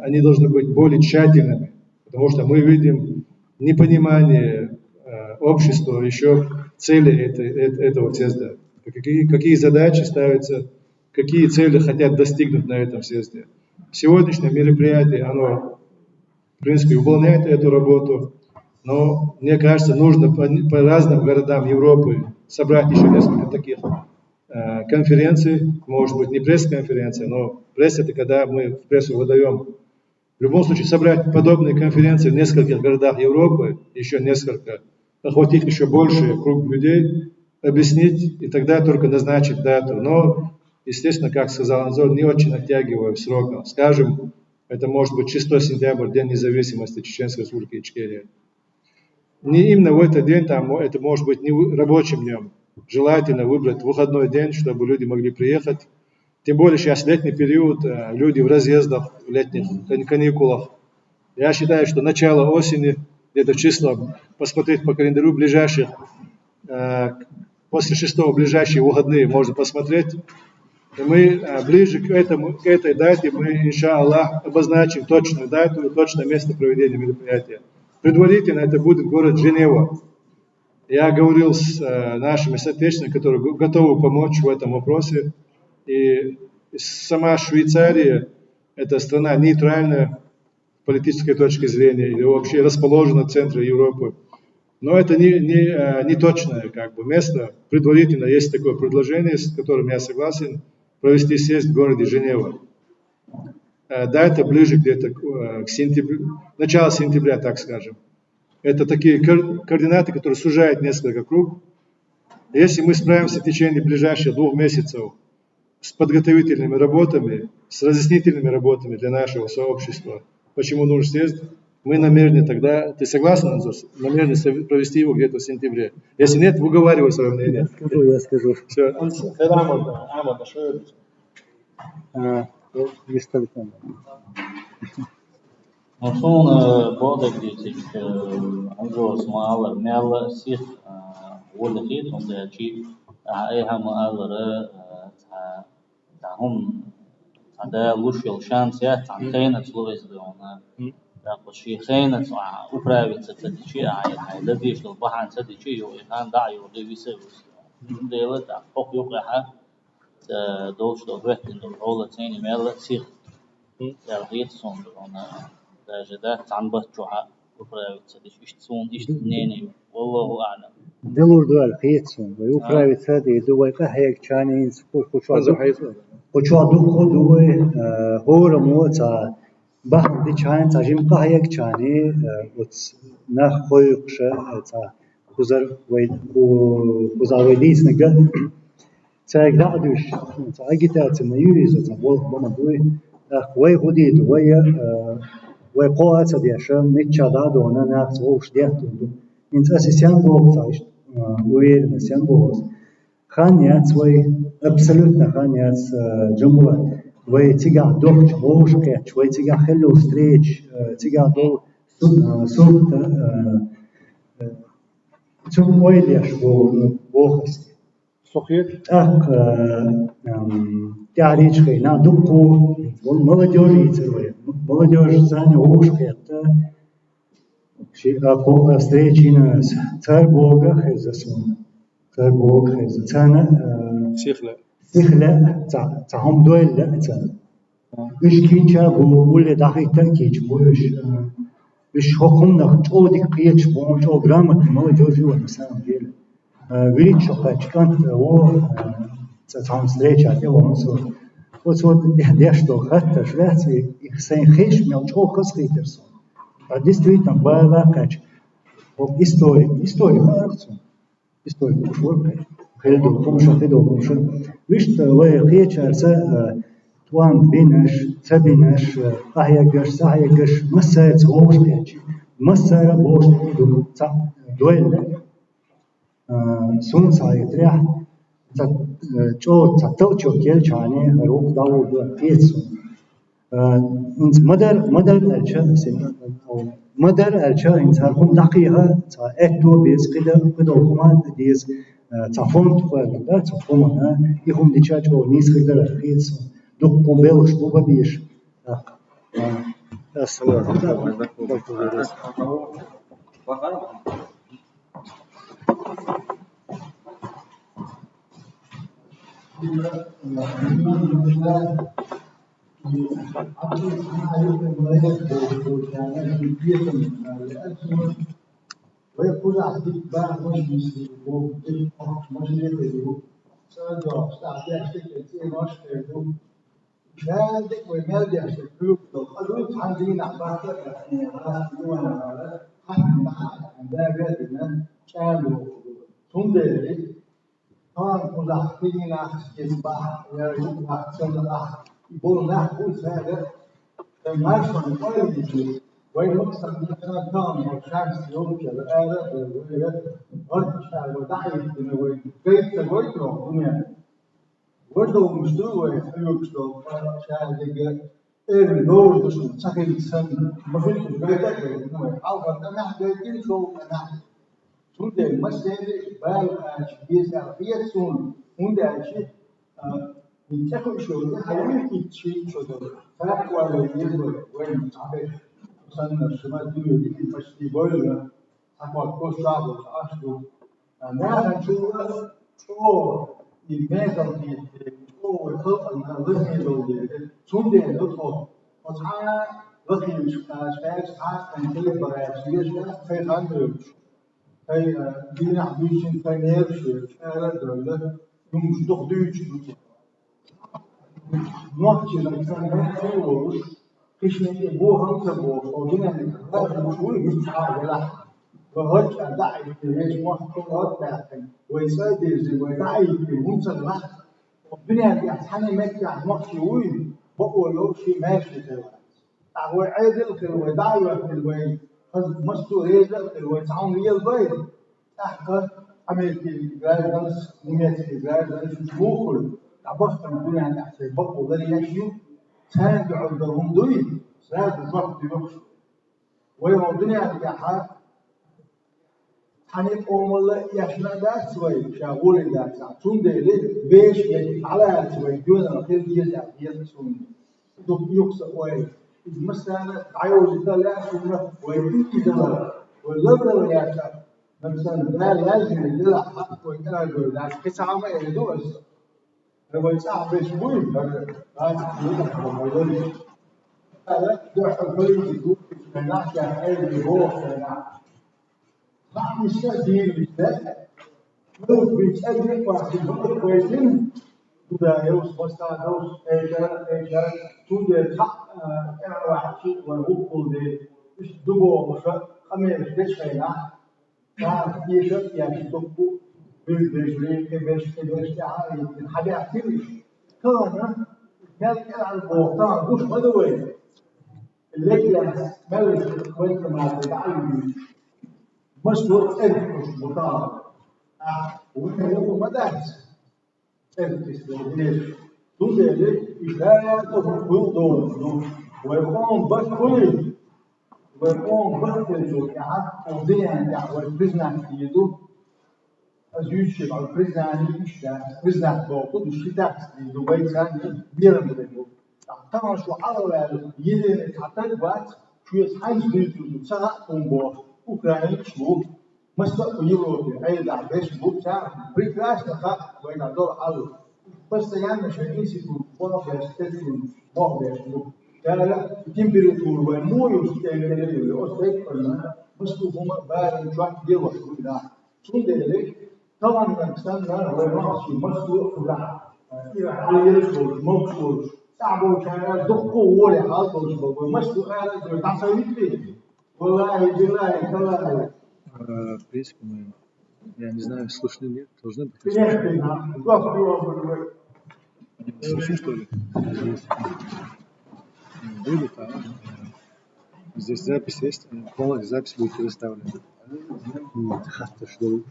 они должны быть более тщательными, потому что мы видим непонимание общества еще цели этого съезда. Какие задачи ставятся, какие цели хотят достигнуть на этом съезде. Сегодняшнее мероприятие, оно, в принципе, выполняет эту работу, но, мне кажется, нужно по разным городам Европы собрать еще несколько таких конференций, может быть, не пресс-конференция, но пресс – это когда мы в прессу выдаем. В любом случае, собрать подобные конференции в нескольких городах Европы, еще несколько, охватить еще больший круг людей, объяснить и тогда только назначить дату. Но, естественно, как сказал Анзор, не очень оттягивая срок. Скажем, это может быть 6 сентября, День независимости Чеченской Республики Ичкерия. Не именно в этот день, там, это может быть не рабочим днем. Желательно выбрать выходной день, чтобы люди могли приехать. Тем более сейчас летний период, люди в разъездах, в летних каникулах. Я считаю, что начало осени, где-то числа, посмотреть по календарю ближайших, после 6 ближайшие выходные можно посмотреть. И мы ближе к этой дате, мы, иншаллах, обозначим точную дату и точное место проведения мероприятия. Предварительно это будет город Женева. Я говорил с нашими соотечественниками, которые готовы помочь в этом вопросе. И сама Швейцария – это страна нейтральная с политической точки зрения, и вообще расположена в центре Европы. Но это не точное место. Предварительно есть такое предложение, с которым я согласен, провести съезд в городе Женева. Дата ближе где-то к сентябрю, начало сентября, так скажем. Это такие координаты, которые сужают несколько круг. Если мы справимся в течение ближайших 2 месяцев с подготовительными работами, с разъяснительными работами для нашего сообщества, почему нужен съезд, мы намерены тогда, ты согласен, Анзор, намерены провести его где-то в сентябре. Если нет, выговаривай свое мнение. Я скажу. Все. Son både kritik Anzor smalar mel sih wala khit om da chi ai ham alre ta hum ada lushil chance ya tantaina словес да она да почти хейна управиться цадичи ai da дишл бахан цадичи ё хан да ё ревисер дела да ок ё ха дол что вехтин до ола цени мел сих ja geht son ona даже да танбас чуа управиться да ишцун иштнени والله اعلم دلور دوال خيتسون ويوفراوي هذه دوي قهيك تشانينز وشو دوكو دوي هور موتا بحر دي تشان تاجيم قهيك تشاني وت نخ خويقش تا كوزر وي كوزاويديس نجا تاك دعدوش تاجيتات ميوريز تا بول بما دوي وي هديد وي قوات دياشا ميتشادا دونا ناقص وش دياتو انت اساسيان بوقتاش وير اساسيان بوقت خانيات وي ابسولوتنا خانيات جمهور وي تيجا دوخ وش كاتش وي تيجا خلو ستريتش تيجا دو سوت تم وي دياش بوخس صحيح تعريج خينا دقو молодежь يتروي молодежь زاني وشكيت شيء أقول встречи нас تربوغا خزسون تربوغ خزتنا سيخلا تعهم دويل لا إيش كينشا بقول دقيق تأكيد إيش حكم نخطودي قيتش بونش أو برامج молодежь هو مثلا ديل ويريد شقة كانت هو تعهم встреча أتوا Вот я что хотел сказать, их сын хеш мелчо косхитерсон. А действительно была кач. Вот история характером. История пошла. Хелдо помшо. Вишь, вы хечарса туан бинаш, цабинаш, ахягаш, сахягаш, массац гош кач. Массара гош ду ца дуэль. Сун саитря чо цатал чо кел чане рук дау пецу инс мадar алча мадar алча инс харкум дақиға ца этто без қида хумат диз ца фонд қояда ца фомана ихум дича чо нис қида пецу дуқ бел что бабиш ويقول عبد بقى مش مش شادك ويمال يا شكلك قالوا عندي نعبات يعني راس دوانا حتى عندها قادنا كانوا ثم ذلك طبعا ملاحظين يصبح يصبح سنة يقول نحن هذا ما يشمل قلبي وين مقصد مثلا كان الشمس يوم كذا هذا ورد ودعي وين كيف تقول له Wordle mstuwe flugstol şahide dolu düşün sakın sen mafil böyle no alva ana dekin so ana sunde masdeli bal biza fiyasun unda şey mintaku şöyle hayal ki çodo fark var yazıyor when tabe sanna şuma diyor ki fasti böyle ama koşabo aşku ana şu الماذا في هو الخلق الذي يدور ثم يدخل وصحى ذكي شفاش كان كل براشيش في خندق في دين حبيش في نيرش على دولة يوم تخديش نوتي لكن ما يقولش كشني بوهم تبوه ودينا نقول مش حاجة وهج داعي في مجموعة قرارات لكن ويسادز وداعي في منصب الدنيا دي أحسن مكة مخشي وين بقول له شيء ماشي دلوقتي هو عادل في الوداع في الوين مستو هيدا في الوين تعاون ويا البيت أحكي أمريكي جاردنس نميتي جاردنس بوكل عبصت الدنيا دي أحسن بقول ده يشيو ساند عندهم دوي ساند الضغط يمشي ويا الدنيا دي حاجة حنيف أمور يشنا ده سوي شغول ده ساتون ده بيش على سوي جونا كل يسون دو يوكس وين مثلا عاوز ده لا سونا وين كده ولا ده يا مثلا ده لازم يدل حق وكده ده كسامة يدوس لو يساعد بيش وين هذا ده حبيبي يدوس من ناحية اللي هو نحن نستخدم بالذات لو بيتأجل واحد يقول كويسين وده يوصل مثلا يوصل إيجار توجد حق واحد شيء ويقول ده مش دبوا مش خمير مش ليش هنا كان في شيء يعني تبقوا بالبجري كبش يعني الحاجة كتير كان على البوطان مش مدوي اللي ملك كويس ما تدعي مشروع مش مطالب وهو مدارس ليش توجد إشارة ويقوم ويقوم بس كل ويقوم بس الجامعات وزين دعوة بزنس يدو أزيش على بزنس إيش بزنس بوقت الشتاء يدو بيتان بيرم بدو طبعا شو حاول يدين حتى وقت شو يسحج بيتو سنة تنبوه أوكرانيا شو مستقبل يوروبي أي دعوة شو بتاع بريكلاش نخاف وين دور على بس يعني مش هيسيبوا ولا بيستثمروا ما بيشوفوا لا التمبريتور ومو يستعملوا الأوستيك ولا مستوهم بارد شوية جوا ولا شو ده طبعا الإنسان هو ماشي مستوى ولا يرسل مقصود تعبوا كان دقوا ولا حاطوا مستوى هذا تعصيبي والله بالله والله В принципе, мы, я не знаю, слышны нет, должны быть. Слышны, что ли? Будет, а здесь запись есть, полностью запись будет предоставлена. Нет, хата что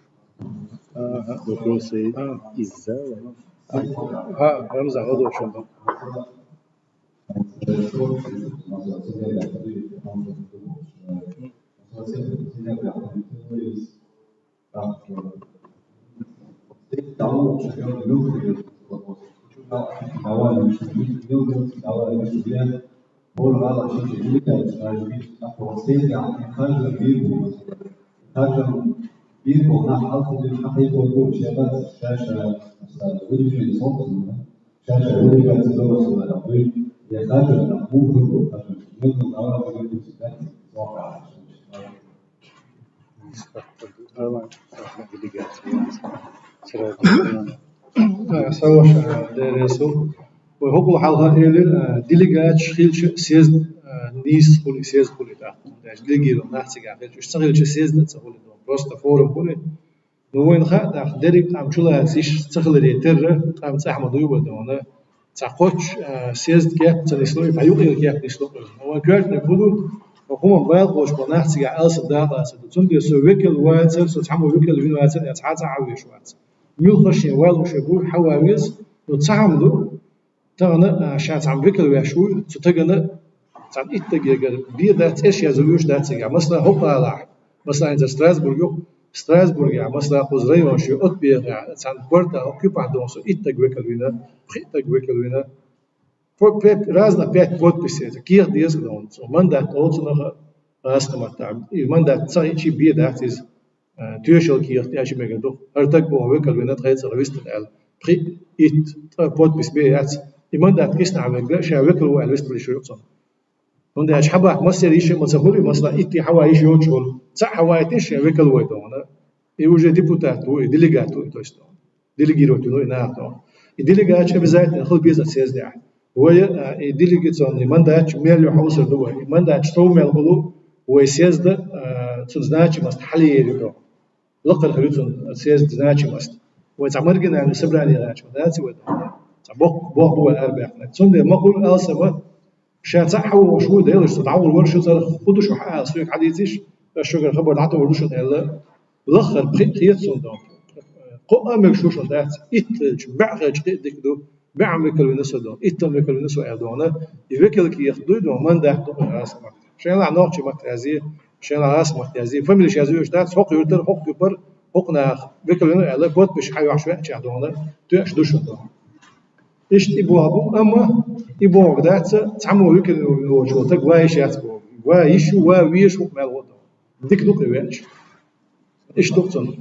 вопросы из зала. Рамза, году в чем-то. سوى درسوا وهو حالها إلى ديليجات شخيلش سيز نيس خلي سيز خلي ده ديليجيرو نحسي قاعد اشتغل سيز نتسخلي ده بروست فورم خلي نوين خا ده دريك عم شلا سيش تخلي ريتر عم تحمد يوبا ده أنا تاخدش سيز كيف تنسلوي فيوقي كيف نسلوي هو كارت نقوله وهم بالغوش بنحسي قاعد أصل ده أصل تندي سويكل واتر سوتحمل ويكل وين واتر يتحاز عاويش واتر ميل خشي والوش يقول حواويز وتحملوا تانا شات عم ويكل ويشوي تتجنا عن إتجاجر بيدات إيش يزوجش ده تيجا مثلا هوبا لا مثلا عند ستراسبورغ يعني مثلا خزري وشيء أطبيع عن بورتا أوكيبا دوسو إتجاجر وينا إتجاجر وينا رازنا بيت بود بسيط كير ديس دون ومن ده أوتنا راسنا متعب من ده صحيح شيء بيدات إز تيشل كير تيجي مجدو أرتك بو ويكل وينا تغير سرويست الأل بري إت بود بس بيات من ده كيسنا عمل شيء ويكل وألويست بالشيء und der Schaba Masserische Masahuli Masla Iti Hawaii Jochol, Sa Hawaii Tish, Wickle Wedona, e hoje deputado e delegado, então estão. Delegiro tu não nada. E delegado é bizarro, não خلي بيزا سيز ده. ويا delegado ne mandat ميل يحوصل دوا. mandat شو ميل بلو ويسيز ده تنزناش مست حليه ده. لقر خليتون سيز تنزناش مست. وتعمرجنا عن سبراني راش. ده سوى ده. بوق هو الأربع. تسند ما قول أصلا شان صحوا وشو ده ليش تدعوا الورشة صار خدوا شو حق صير حديثيش الشغل خبر دعته ورشة إلا الآخر بخيط صندوق قوة مكشوش ده إتج بعرج قدك دو بعمل كل الناس ده إتم كل الناس وعدونا يفكر كي ياخدوا ده من ده تقول راس ما شان لا نوع شيء متعزي شان لا راس متعزي فمن اللي شازوش ده حق يقدر حق يبر حقنا فكر إنه إلا بوت مش حيو عشوائي عدونا تأش دوش ده إيش تبغى أبو أما يبغى ده تعمل ويكل وجو تقوى إيش يتبغى ويشو ويشو ما الوضع ديك دوك ويش إيش تقصن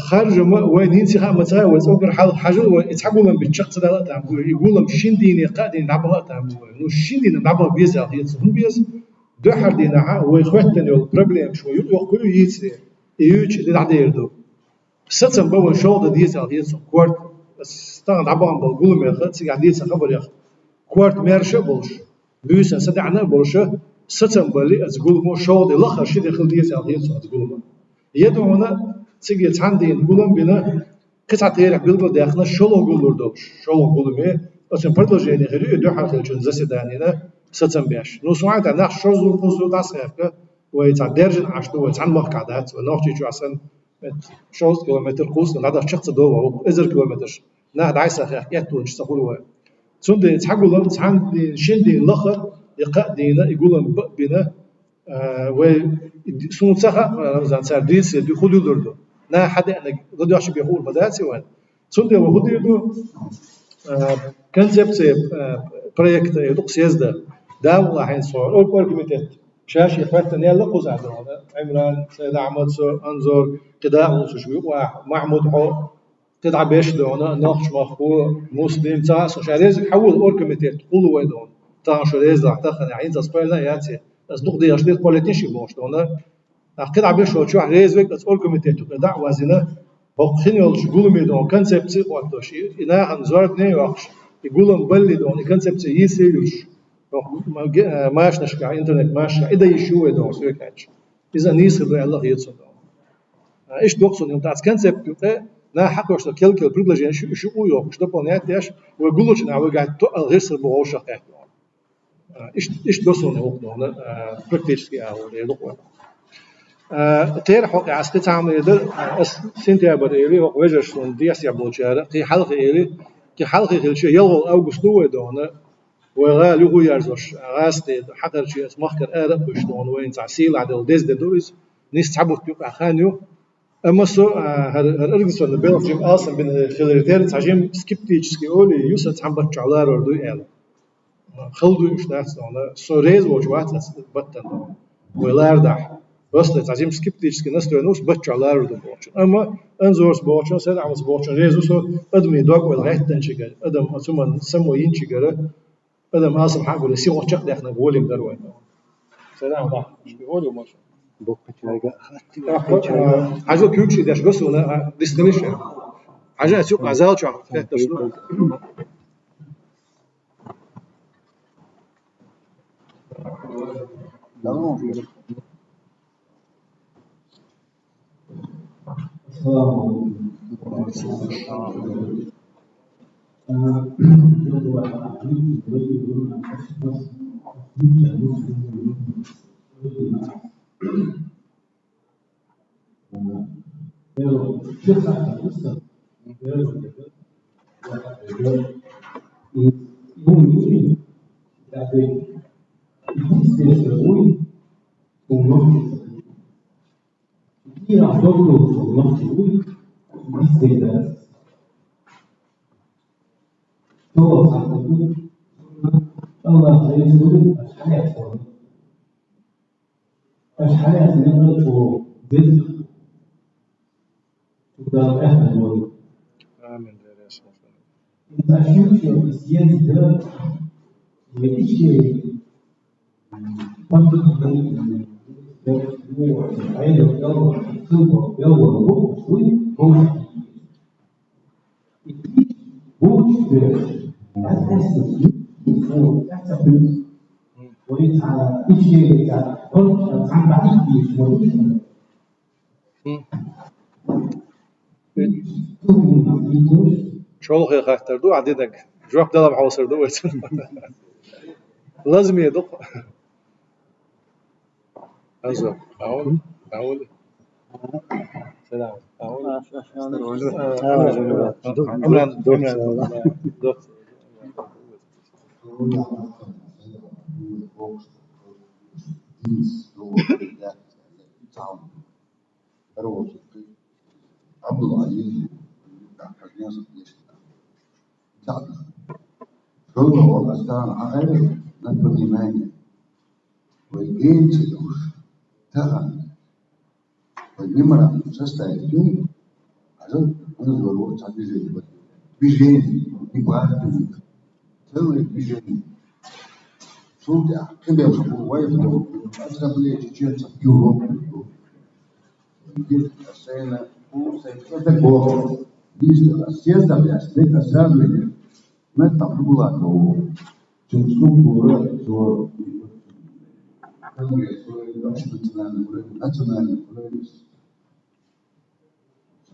خارج ما وين سيخا مثلا وتوقر حاجة ويتحبوا من بالشخص ده لا تعمل يقول لهم شنديني قادين نعبها تعمل إنه شنديني نعبها بيزا يتصون بيز ده حردينا ها ويخوتني البروبلم شو يقولوا يصير يوجد اللي عدير ده ستم بون شغل ديزا يتصون كورت استان نعبهم بالقول ما خد سيع ديزا خبر يا كورت مارشة بولش بيوسن سدعنا بولشة ستم بالي أتقول مو شغل الآخر شيء دخل ديزا يتصون أتقول ما يدونا تيجي تعندين قولهم بنا قطعة تيرك بيلقوا داخلنا شلو قولور دوش شلو قولوا مي أصلا برضه جاني غير يدو حاجة جن زس دانينا ستم بيش نو سمعت عن ناس شرزو قصو داسخة ويتعدرجن عشتو ويتعن مقعدات ونوحتي جو عسن شوز كيلومتر قوس هذا الشخص ده هو إزر كيلومتر نهد عيسى خياتو إيش تقولوا ثم ده يتحقوا لهم تعند شندي الآخر يقدينا يقولون بنا وسنوتها مثلا سرديس يدخلوا دردو نا حدا أنا ضد يعشق يقول بدأت وين ثم ده وخذ يدو كونسبت بروجكت يدق سياسة ده والله حين صور أو كوركميتات شاش يفتن يلا قوز عدنا عمران سيد أحمد أنظر قداء وسجوي ومحمود حو قدع بيش دونا ناقش مخبور مسلم تاس وشاريز حول أوركميتات قولوا ويدون تاش شاريز أعتقد عين تسبيلنا ياتي بس نقدر يشتري بوليتيشي موش دونا قدع بيش وشو عريز ويك بس أوركميتات قدع وزنا بقيني الشغل ميدون كونسبت وقتاشي إنا هنزارد نيوخش يقولون بلي دون كونسبت يسيلوش ماش نشكع إنترنت ماش إذا يشوه دون سويكاتش إذا نيس خبر الله يتصل إيش دوقصون يوم تعس كونسبت نا حق وش كل بريفليجين شو يوم شو دبلونات إيش ويقولوا شنو هو قاعد غير سر بوش قاعد إيش دوقصون يوم دون بريكتيش كي أو يلقوا تير حق عسكري تعمل يدل سنتيا بديلي هو وجهش من دياس يبلوجارة في حلقة إلي في حلقة كل شيء يلغو أوغستو دونا وغا لغو يرزوش غاستي حقر شيء اسمخكر آرب بش دون وين تعسيل عدل ديز دويز نيس تعبوت بيبقى خانيو أما سو هالأرجسون بيلجيم أصلا بين خليتين تعجيم سكيبتيجسكي أولي يوسف تعبت شعلار وردو إل خلدو إيش ناس دونا سو ريز وجوات بطن ولاردح بس تعجيم سكيبتيجسكي ناس دوينوش بتش على رودو بوتشن أما أنزورس بوتشن سيد عمس بوتشن ريزوسو أدمي دوق والغاية تنشجر أدم أسمن سمو ينشجر أدم أصلا حقول سي وشق داخل بولي مدروين سيد عم ضح مش بيقولي وماشي بوك بتلاقي حاجة كيوتشي داش بس ولا ديستنيشن عجلة سوق عزال شو فات شنو شو خير خاطر دو عديدك جواب دلاب حوصر دو لازم يدق أزر أول سلام أول عمران عبد العزيز هو أستاذ عائلة نبني ماني ويجين تدوش تغن والنمرة سستعدين عشان نزور وقت بيجين يبغى تسوي بيجين صوت كم يوم وايد أسلم لي تجي تسويه يجي السنة وسيتكبر ديش السياسة بيحسبك أسامي ما تقبلها هو تنسوق وراء سوى أتمنى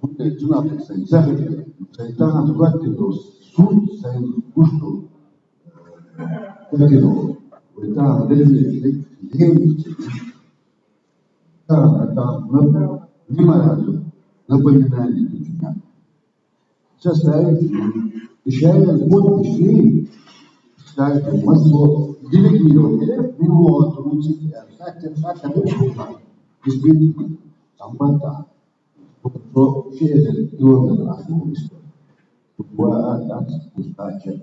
Sunde giunate senza vedere, senza quanti su sei gusto perché no, questa delle leggi no rimarato non puoi neanche dire già stai scegli molto sì stai questo deve dire mi vuoi non si fatta questo sambanta so scegliere due della giusta وأنا مستعجل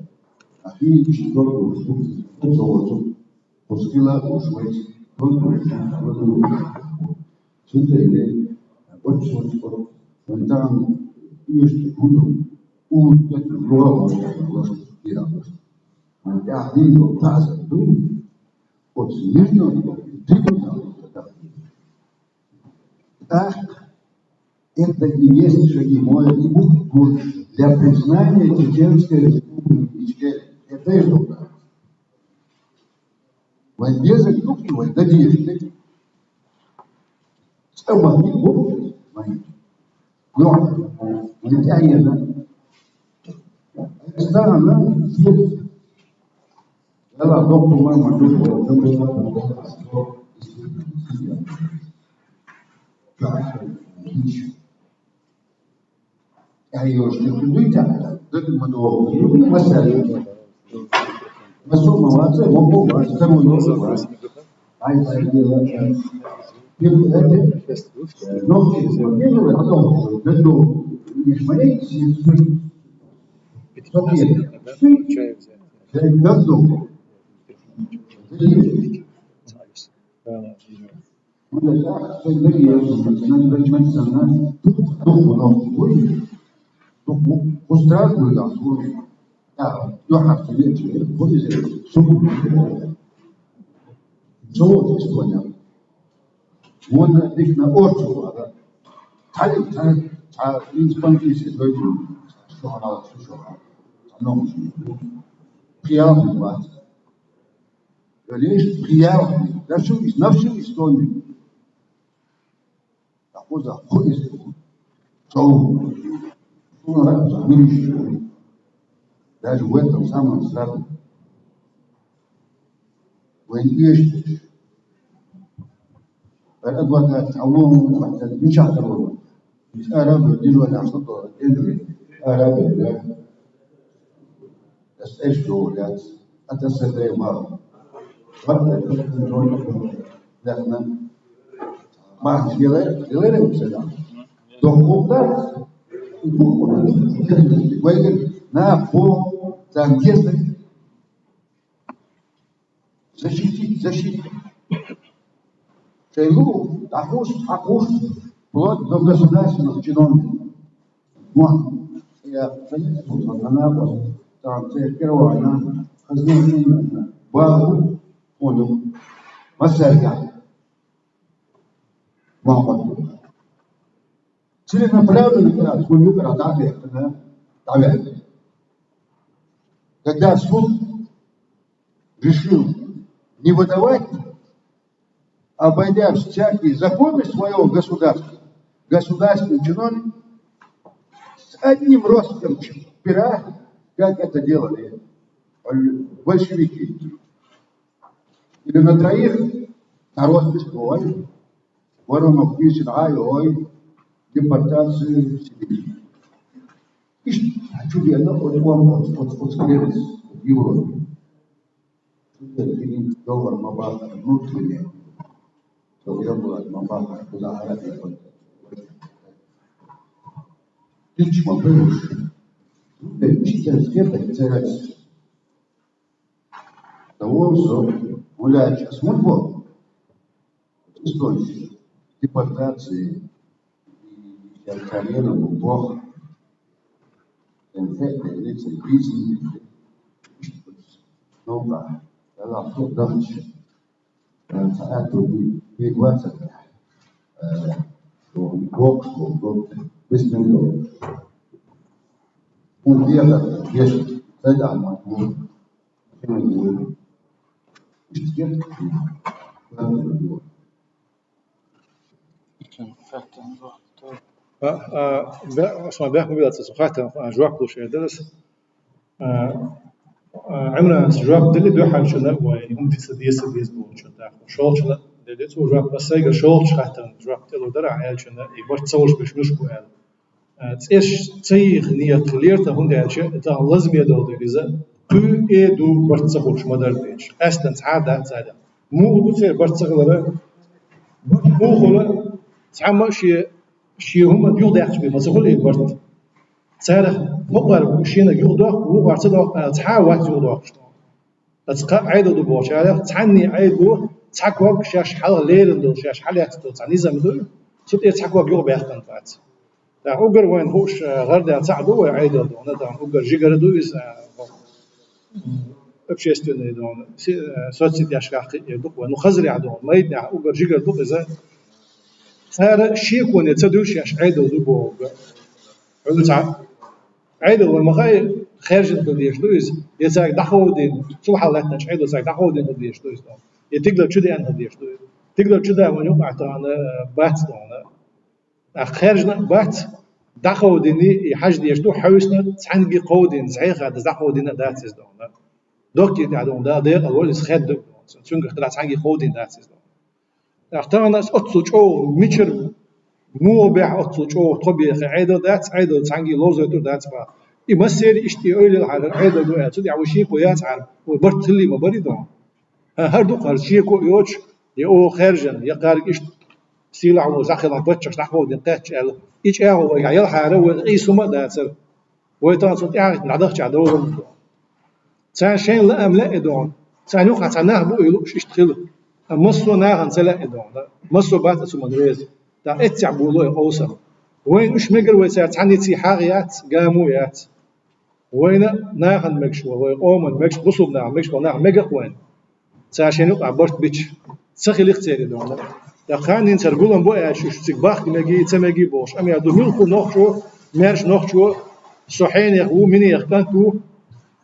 أخي بشكل وصول مشكلة وشوية سنتين وتشوف وانتعم يشتغلون ويتجربوا ويا من قاعدين تعزلون وتسمعون это и есть шаги мой путь для признания Чеченской Республики. Это и что? Войде закрутивай, надежды. Что не будет? Но, нечаянно. Это она есть. Ela adopta uma maneira também أيوة شنو تعمل؟ لكن ما هو مسألة مسؤول مواسم هو مسؤول مواسم عايز يلا يبقى هذا نقطة يجوا يحطوا لأنه مش ما يصير بتفكر زي نفسه ولا لا تلاقي مثلا تدخل مستعد للعصور يحرك في كل شيء صوت إسبانيا وانا ديكنا أورتو هذا تعلم إنسان يصير دوي شو على شو نوم قيام الوقت ليش قيام نفسه يستوي تأخذ كويس شو مش ده وين تسمع سلام وين إيش الأدوات تعوون مش هتروح مش أراب الدين ولا صدق الدين أراب لا بس إيش دولات أتسدى ما لكن ما في غير مسلم دخولات وين نافو تنكسر защитить шейгу ахуш вплоть до государственных чиновников. Я конечно она там первая она хозяин бабу он масарья махмад целенаправленно свою города давят. Когда суд решил не выдавать, обойдя всякие законы своего государства, государственный чиновник с одним ростом пера, как это делали большевики. Или на троих народ беспокоен, Воронов пишет, ой, депортацию в Сибирь. И чудесно, вот скрылись в Европе. دور مبادئ مطلقة تغير مبادئ مظاهرات ليش ما بيروش مش كذا ترى توصل ولا اسمه источник депортации и карьера плохо инфекция лица жизни новая لا تقدرش ساعاته بيتواسط وبوكس بسم الله وبيقدر يشتغل تدعم مطلوب كما يقول يشتغل اسمع بيحكوا بيها تصحيحات جواب كل شيء درس عمرنا جواب دلي دو حال شنا وهم ديس بول شنا شول شنا دلي تو جواب بس يقول شول شحتن جواب تلو درع عيال شنا يبغى تصورش بشوش قال تيش تيغ نية كليرتا هم ده شيء تا لازم يدور إذا تو دو برتصورش مدار بيش أصلا عادة زاده مو دو تير برتصور مو خلا تعمل شيء هم ديو داخل بيه مثلا اللي برت سعره بقر وشينا يوضح وقر صدق تعاوت يوضح أتقى عيدو دو بوش على تعني عيدو تعقوق شاش حال ليل دو شاش حالات دو تعني زمدو صوت يتعقوق يو بيحكن فات دا أوجر وين هوش غير ده تعدو عيدو دو أنا دا أوجر جيجر دو إز أبشيستون دو صوت سيد يشكاق يدق ونخزر يعدون ما يدني أوجر جيجر دو إذا صار شيء كون يتصدوش شاش عيدو دو بو عدو تعب عيدو والمخاي خارج الدوليش دويس يساق دحودين شو حالاتنا عيدو ساق دحودين الدوليش دويس يتقدر شدي أن الدوليش دويس تقدر شدي من يوم أعطانا بات دونا خارجنا بات دحوديني يحاج ديش دو حوسنا تعنقي قودين صحيح هذا دحودين داتس دونا دوكي تعدون دا ده أول إسخاد دو سونك اختلاع تعنقي قودين داتس دونا أعطانا أتصوج أو ميشر مو بيع أتصوج أو طبيعي عيدو دات عيدو تعنقي لوزو تو دات با يمسير إشتي أولي على عيدو دو أتصوج عوشي كويات عارف وبرت اللي ما بريدون هردو قال شيء كو يوش يو خارجن يقارق إشت سيلع وزخل عن بتشش نحو دين قاتش قال إيش هو يعني يلحق هو أي سما داتر ويتان صوت يعني نعدخش على دورهم سان شين لا أملا إدون سان يوقع تناه بو يلوش يشتغل مصر ناه نسلا إدون مصر بات سما دريز دا إتسع بولو أوسم وين مش مجر ويسار تعني تي حاجيات جامويات وين ناه مكشوا وين أومن مكش بصوب ناه مكش وناه مجر وين سان شين يوقع برت بيتش سخي الاختيار إدون دخان سرقولن بو ايش شو باخ ماجي تماجي بوش ام يدو ملخو نوخشو مارش نوخشو صحين يخو مني يختنتو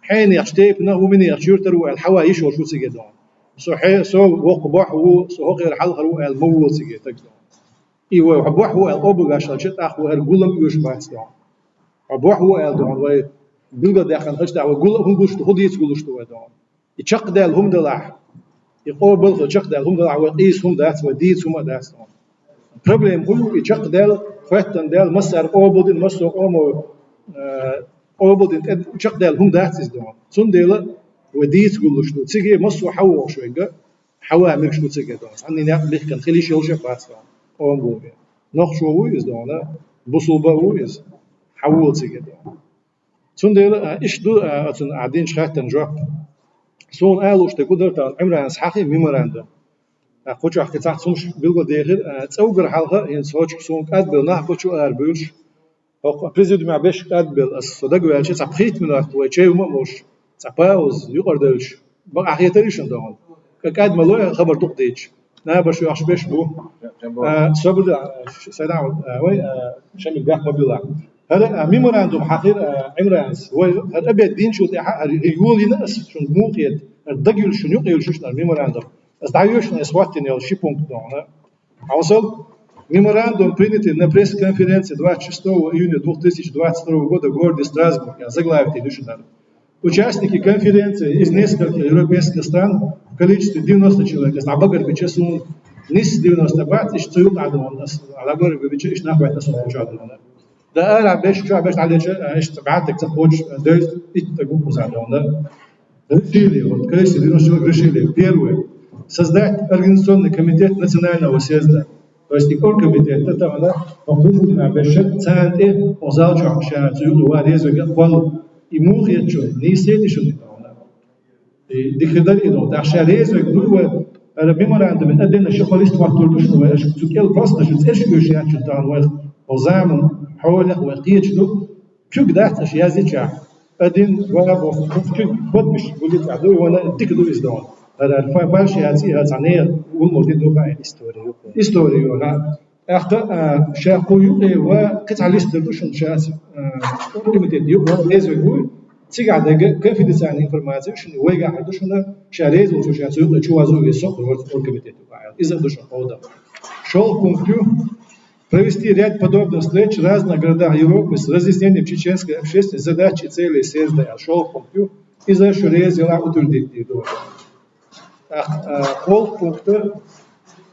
حين يختيب نهو مني يختير رو الحوا يشور شو تيجي دون صحيح سو وق بوح هو سو غير حل هو المول تيجي تقدر ايوه بوح هو الابو عشان شت اخو هرقولن يوش باس دون بوح هو دون واي بيلقى داخل هشتا وقول هم قلشتو خد يتقولشتو دون يشق دال هم دلع يقوبل يشق دال هم دلع وقيس هم دات وديت هم دات problem هو يشق دال فتن دال مسار أوبودين مسار أوبودين يشق دال هم داتس دون سون دال وديت قولش دو تيجي مسوا حوا شوية حوا مش دو تيجي دون عني نعمل كان خلي شيء وش فاس دون أون بوجي نخ شو هو يز دون بصوبة هو يز حوا تيجي دون سون دال إيش دو أتون قاعدين شخاتن جواب سون قالوا تقدر تان عمران صحيح ميموراندوم خوش وقت تحت سومش بيلقى داخل تصور حلقة ين سوتش سون قبل نحكي شو أربعش أو بريزيد مع بيش قبل الصدق وعشان تبخيت من وقت وشيء وما مش تباوز يقدرش بقى حياتيش عندهم كقد ما له خبر تقديش نا بس يعش بيش بو صبر سيدنا وين شامل بيح مبلغ هذا ميموراندوم حقير عمرانس هو هذا أبيض دين شو يقول ينقص شو موقيت الدقيق شو يقول شو الميموراندوم as dajuši nesvatini al šį punktą. Ausal, memorandum принятый на пресс-конференции 26 июня 2022 года в городе Страсбург, заглавите душидар. Участники конференции из нескольких европейских стран в количестве 90 человек, а багар бичесун нис 90 бат, иш цуют адон, а багар биче иш нахват асун учадон. Да ара беш шо беш алече иш табатек цапоч дойс ит тагу задон. Решили, вот количество 90 человек решили, первое, создать организационный комитет национального съезда. То есть не комитет, это она попутно обещает центр озалчу шарцу уарезу гапал и мухичу не сидишь на и дихидали до ташарезу губа меморандум أدنى شغلist وقتلوش نوع شكل просто شو إيش يعني شو تعال وزامن حوله وقيت له شو قدرت أشياء زي كذا أدين ولا بفكر خد مش قلت عدو ولا تكذب إزدان هذا الفايل شيء هذا عنير والموديل دوبا هيستوري ولا أخطأ شاقو يقي وقطع الاستردوشن شاس كميتين يقول لازم يقول تيجي كيف يدسان إنفورماتيو شنو ويجا حدوشنا شاريز وشو شاس يقول شو عزو يسوق كميتين إذا دوشن قودا шел пункту провести ряд подобных встреч в разных городах Европы с разъяснением чеченской общественной задачи и целей съезда. Шел пункту и за шурезила утвердить. Пол пункта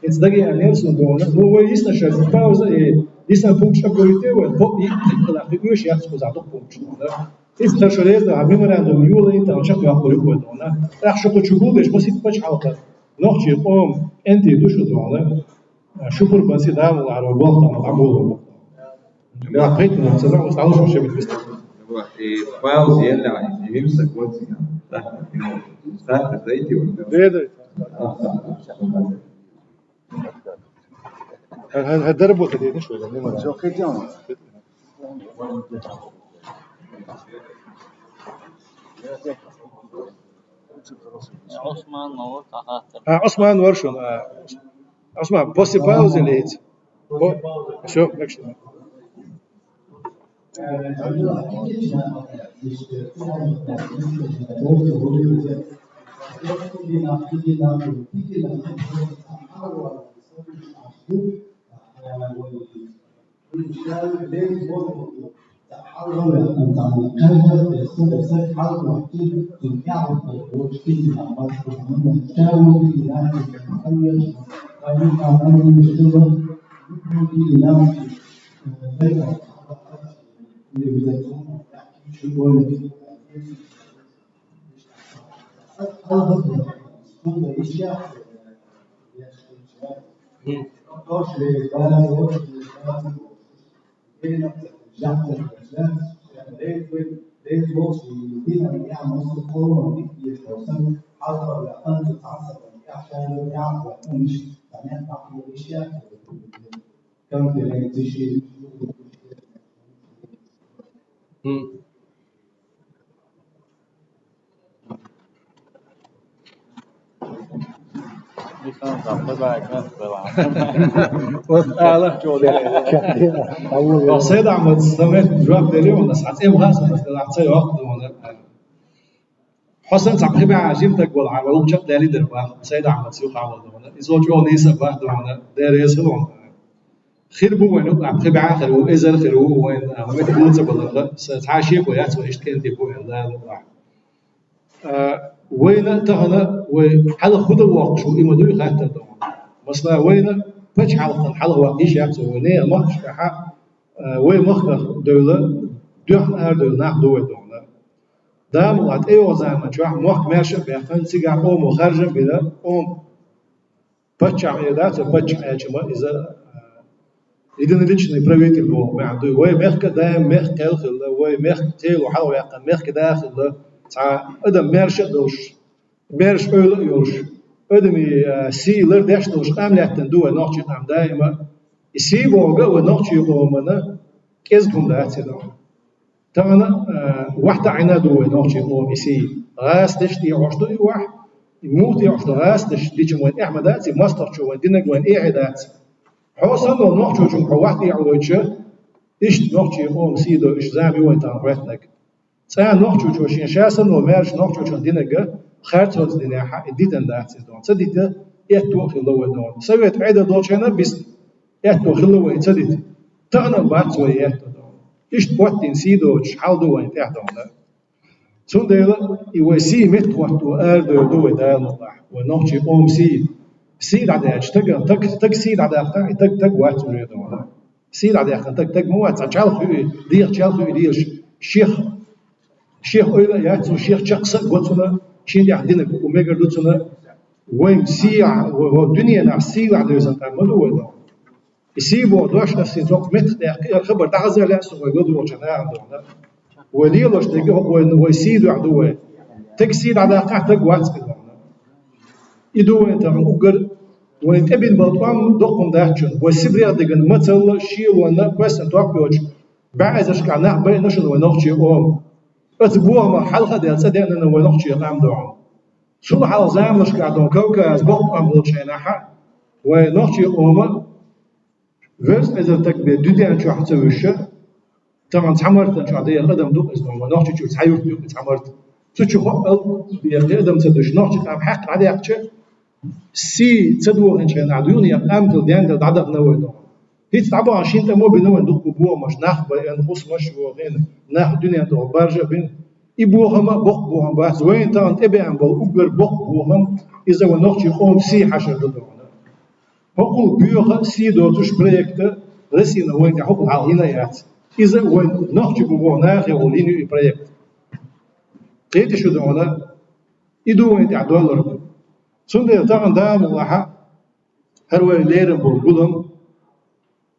это такие анонсы дома. Ну вы есть наша пауза и есть на пункт что говорите вы по и когда ты говоришь я сказал то пункт да. Есть за шурезила меморандум юла и там что я говорю да. Так что хочу будешь посетить почалка. Ночи ом энти душу дома. شكر بس ده على الوقت على العمود لا قيت من سنة وصلنا شو شيء بس فاوز يلا يمسك وجهي صح زيتي ولا هالدرب وكده شوي لأنه ما جو كده عثمان نور عثمان ورشون عثمان بوسي باوز ليت شو نكشف لسان صعب بعد أعلى جودة. وصيد عمد استمت جواب دليل ونسعت إيه مغاسل نسعت وقت وانا حسن صعب خبع عجيم تقبل على وجه دليل دربا صيد عمد سيوق عمد وانا إذا جو نيسا بعد وانا داريس هلون خير بو وين نقع خبع آخر وإزل خير وين مت بوزة بالله ستعاشيك ويات وإشتكين تبو لا نقع وين تهنا وحل خذ الوقت شو إمدوي خاتم مثلا وين فش حل وقتيش يحصل وين ما شكحة وين مخ دولة ده دولة ناخ دولة دولة ده ملات أي وزن شو مخ ماشى بيخن سيجا قوم وخرج بلا قوم فش عمليات فش أجمع إذا نليش نبريت البو ما عنده وين مخ ده مخ كالخل وين مخ تيل وحلو يقن مخ داخل تا أدم ماشى دوش ماشى أول يوش أدمي سيلر داش دوش عمليات تندوه نوعي عم دائما يسيب وجا ونوعي قومنا كيزكم ده أتسدون تماما واحدة عنا دوه نوعي قوم يسيب غاس تشتي عشتو واحد يموت يعشتو غاس تشتي جموين إحمدات ماستر شو ودينا جوين إعداد حوصل له نوعي شو حوات يعوجه إيش نوعي قوم سيدو إيش زامي وين تنقرتنك سأل نوعي شو شين شاسن ومارش نوعي شو دينا جا خارج هذا الدنيا إديتن ده أتسدون صديته يتوه في اللو دون سويت عيدا دوشنا بس يتوه في اللو يتصديت تأنا بعد سويت إيش توتين سيدوش حال دوين تحتهم سون ده يوسي مت وقتو أردو دوي ده الله ونوشي قوم سيد عدا تك سيد عدا تك وقت مريدون سيد عدا تك موات شال خوي دير شال خوي دير شيخ أيضا ياتو شيخ شخص قوتنا شين يعدينا وميجر دوتنا وين سيع والدنيا نفسي عدا يزنتان مدوي ده يسيبوا دوش نفسي توق مت الخبر تعزل لا سوى يقولوا وجنا عندنا وليلوش تجوا ويسيدوا عدوه تكسيد على قاعدة وقت كده يدو أنت مقدر ويتقبل بالطعم دقم دهشون والسبرير دقن مثل شيء وانا بس نتوقعش بعد إيش كنا بينشون ونخشي أم أتبوه ما حلقة ده صدقنا ونخشي قام دعم شو حال زعمش قاعدون كوكا أسبوع أم بولشينا حق ونخشي أم فيرس إذا تكبر دنيا شو حتسويش طبعا تعمرت أنت عادية قدم دوق إسمه ونخشي شو تحيوك دوق تعمرت تشوف خو بيقدم تدش نخشي تعم حق عادي أحكي سي تدور إن شاء نعدوني أقام تلديان تدعدق نويدون هي تعبوا عشان تمو بنوين دوق بوه مش ناخ بين خص مش وغين ناخ دنيا دوق برجع بين يبوهم بق بوهم بس وين تان تبعهم بالأجر بق بوهم إذا ونخشي قوم سي حشر دوقنا هقول بيوخ سي دوتش بريكت رسينا وين يحب على هنا يات إذا وين نخشي بوه ناخ يقولين بريكت قيت شو دونا يدو وين تعدولر سند طبعا دام الله هروي ليرن بقولهم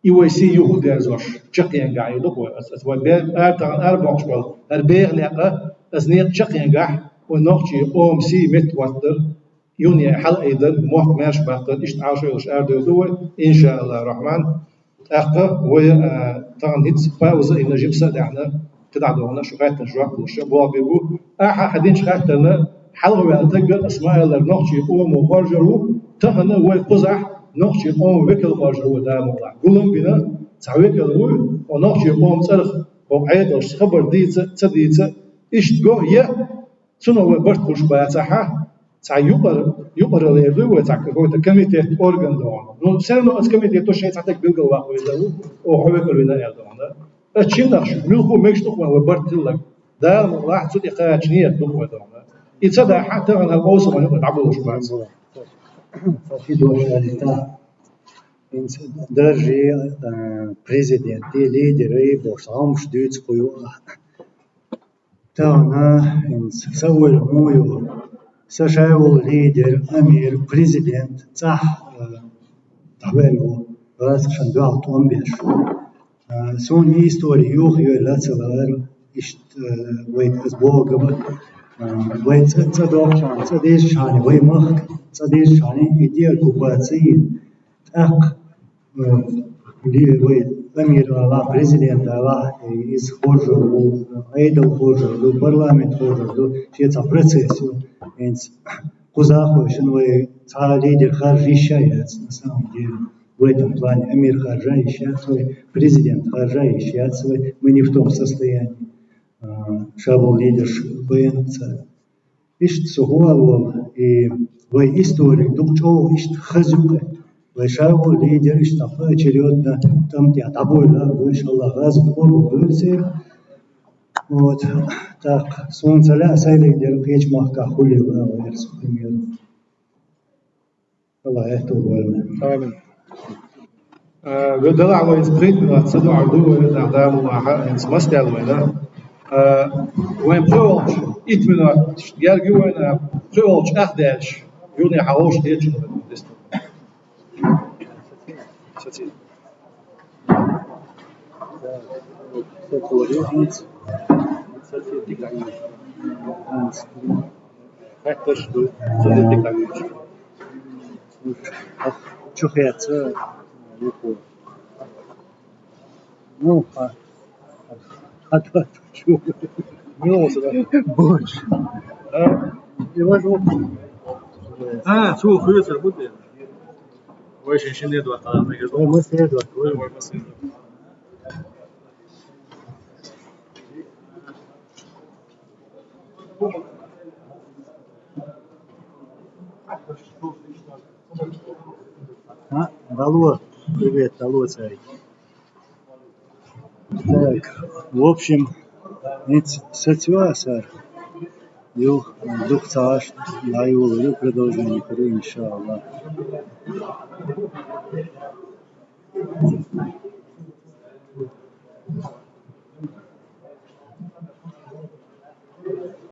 يوسي يهود أزوج شقيان قاعد يدقوا أسوأ طبعا أربع شباب أربع لقى أزنيق شقيان قاعد ونخشي قوم سي متوتر يوني حل أيضا موت ماش بطل إيش عاشوا إيش أردوا دول إن شاء الله الرحمن أخا وطبعا هيت باوزة إن جبسة دعنا تدعونا شغات نشرح والشباب بيبو حدين شغاتنا حلوة تلقى أسماء الله نخشي قوم وخرجوا تهنا وقزح نخشي قوم وكل خرجوا ده موضع قولهم بنا تعويك الوي ونخشي قوم صرخ وعيد وش خبر ديت إيش جو يه سنو وبرت خوش بيتها يقر ليلو وتعكفوا كميتة أورجان دون نو سنو أس كميتة توشي تعتك بيلقى واحد يزاو أو حويك الونا يدون أتشين دخش ملخو ميش تقوى وبرت لك ده راح تصير إقاعة نية تقوى دون يتصدق حتى أن الأوصل ما يتعبوا شو بعد في دور شالتا درجة بريزيدنتي ليدري بوش عمش دوت قيو تانا سوي المويو سشاول ليدر أمير بريزيدنت صح تحويلو راس شندوع تومبيش سون هيستوري يوخيو لا تسلار إشت ويت أسبوع قبل ويت تصدق شان تصدق شان ويت مخ تصدق شان يدير كوباتين أق لي ويت أمير الله بريزيدنت الله إز خورجو أيدو خورجو برلمان خورجو شيء تبرتسيسو إنس Кузахуешен вы лидер харжищается на самом деле. В этом плане Амир Харжа ищет, президент Харжа ищет, мы не в том состоянии. Шабул лидер БНЦ. Ишт сугуал и в истории дукчо ишт хазюка. В шабул лидер ишт очередно там те табойла выше Аллах выше. Вот так солнце ля лидер печь махка хулила верс к примеру. Аллах это угодно. Амин. Гдала ва избрит на цеду арду на даму маха инс мастел вена. وين بخولش إتمنى يرجعون بخولش أخدش يوني حوش تيجي Чухается, ну, минуса, да? больше. И вожу. Шо, хуётся, будет? Очень сильный два, тогда мы говорим. Мы следуем. Алло, привет, алло, царь. Так, в общем, ситуация, дух царь, на его продолжение, иншаллах.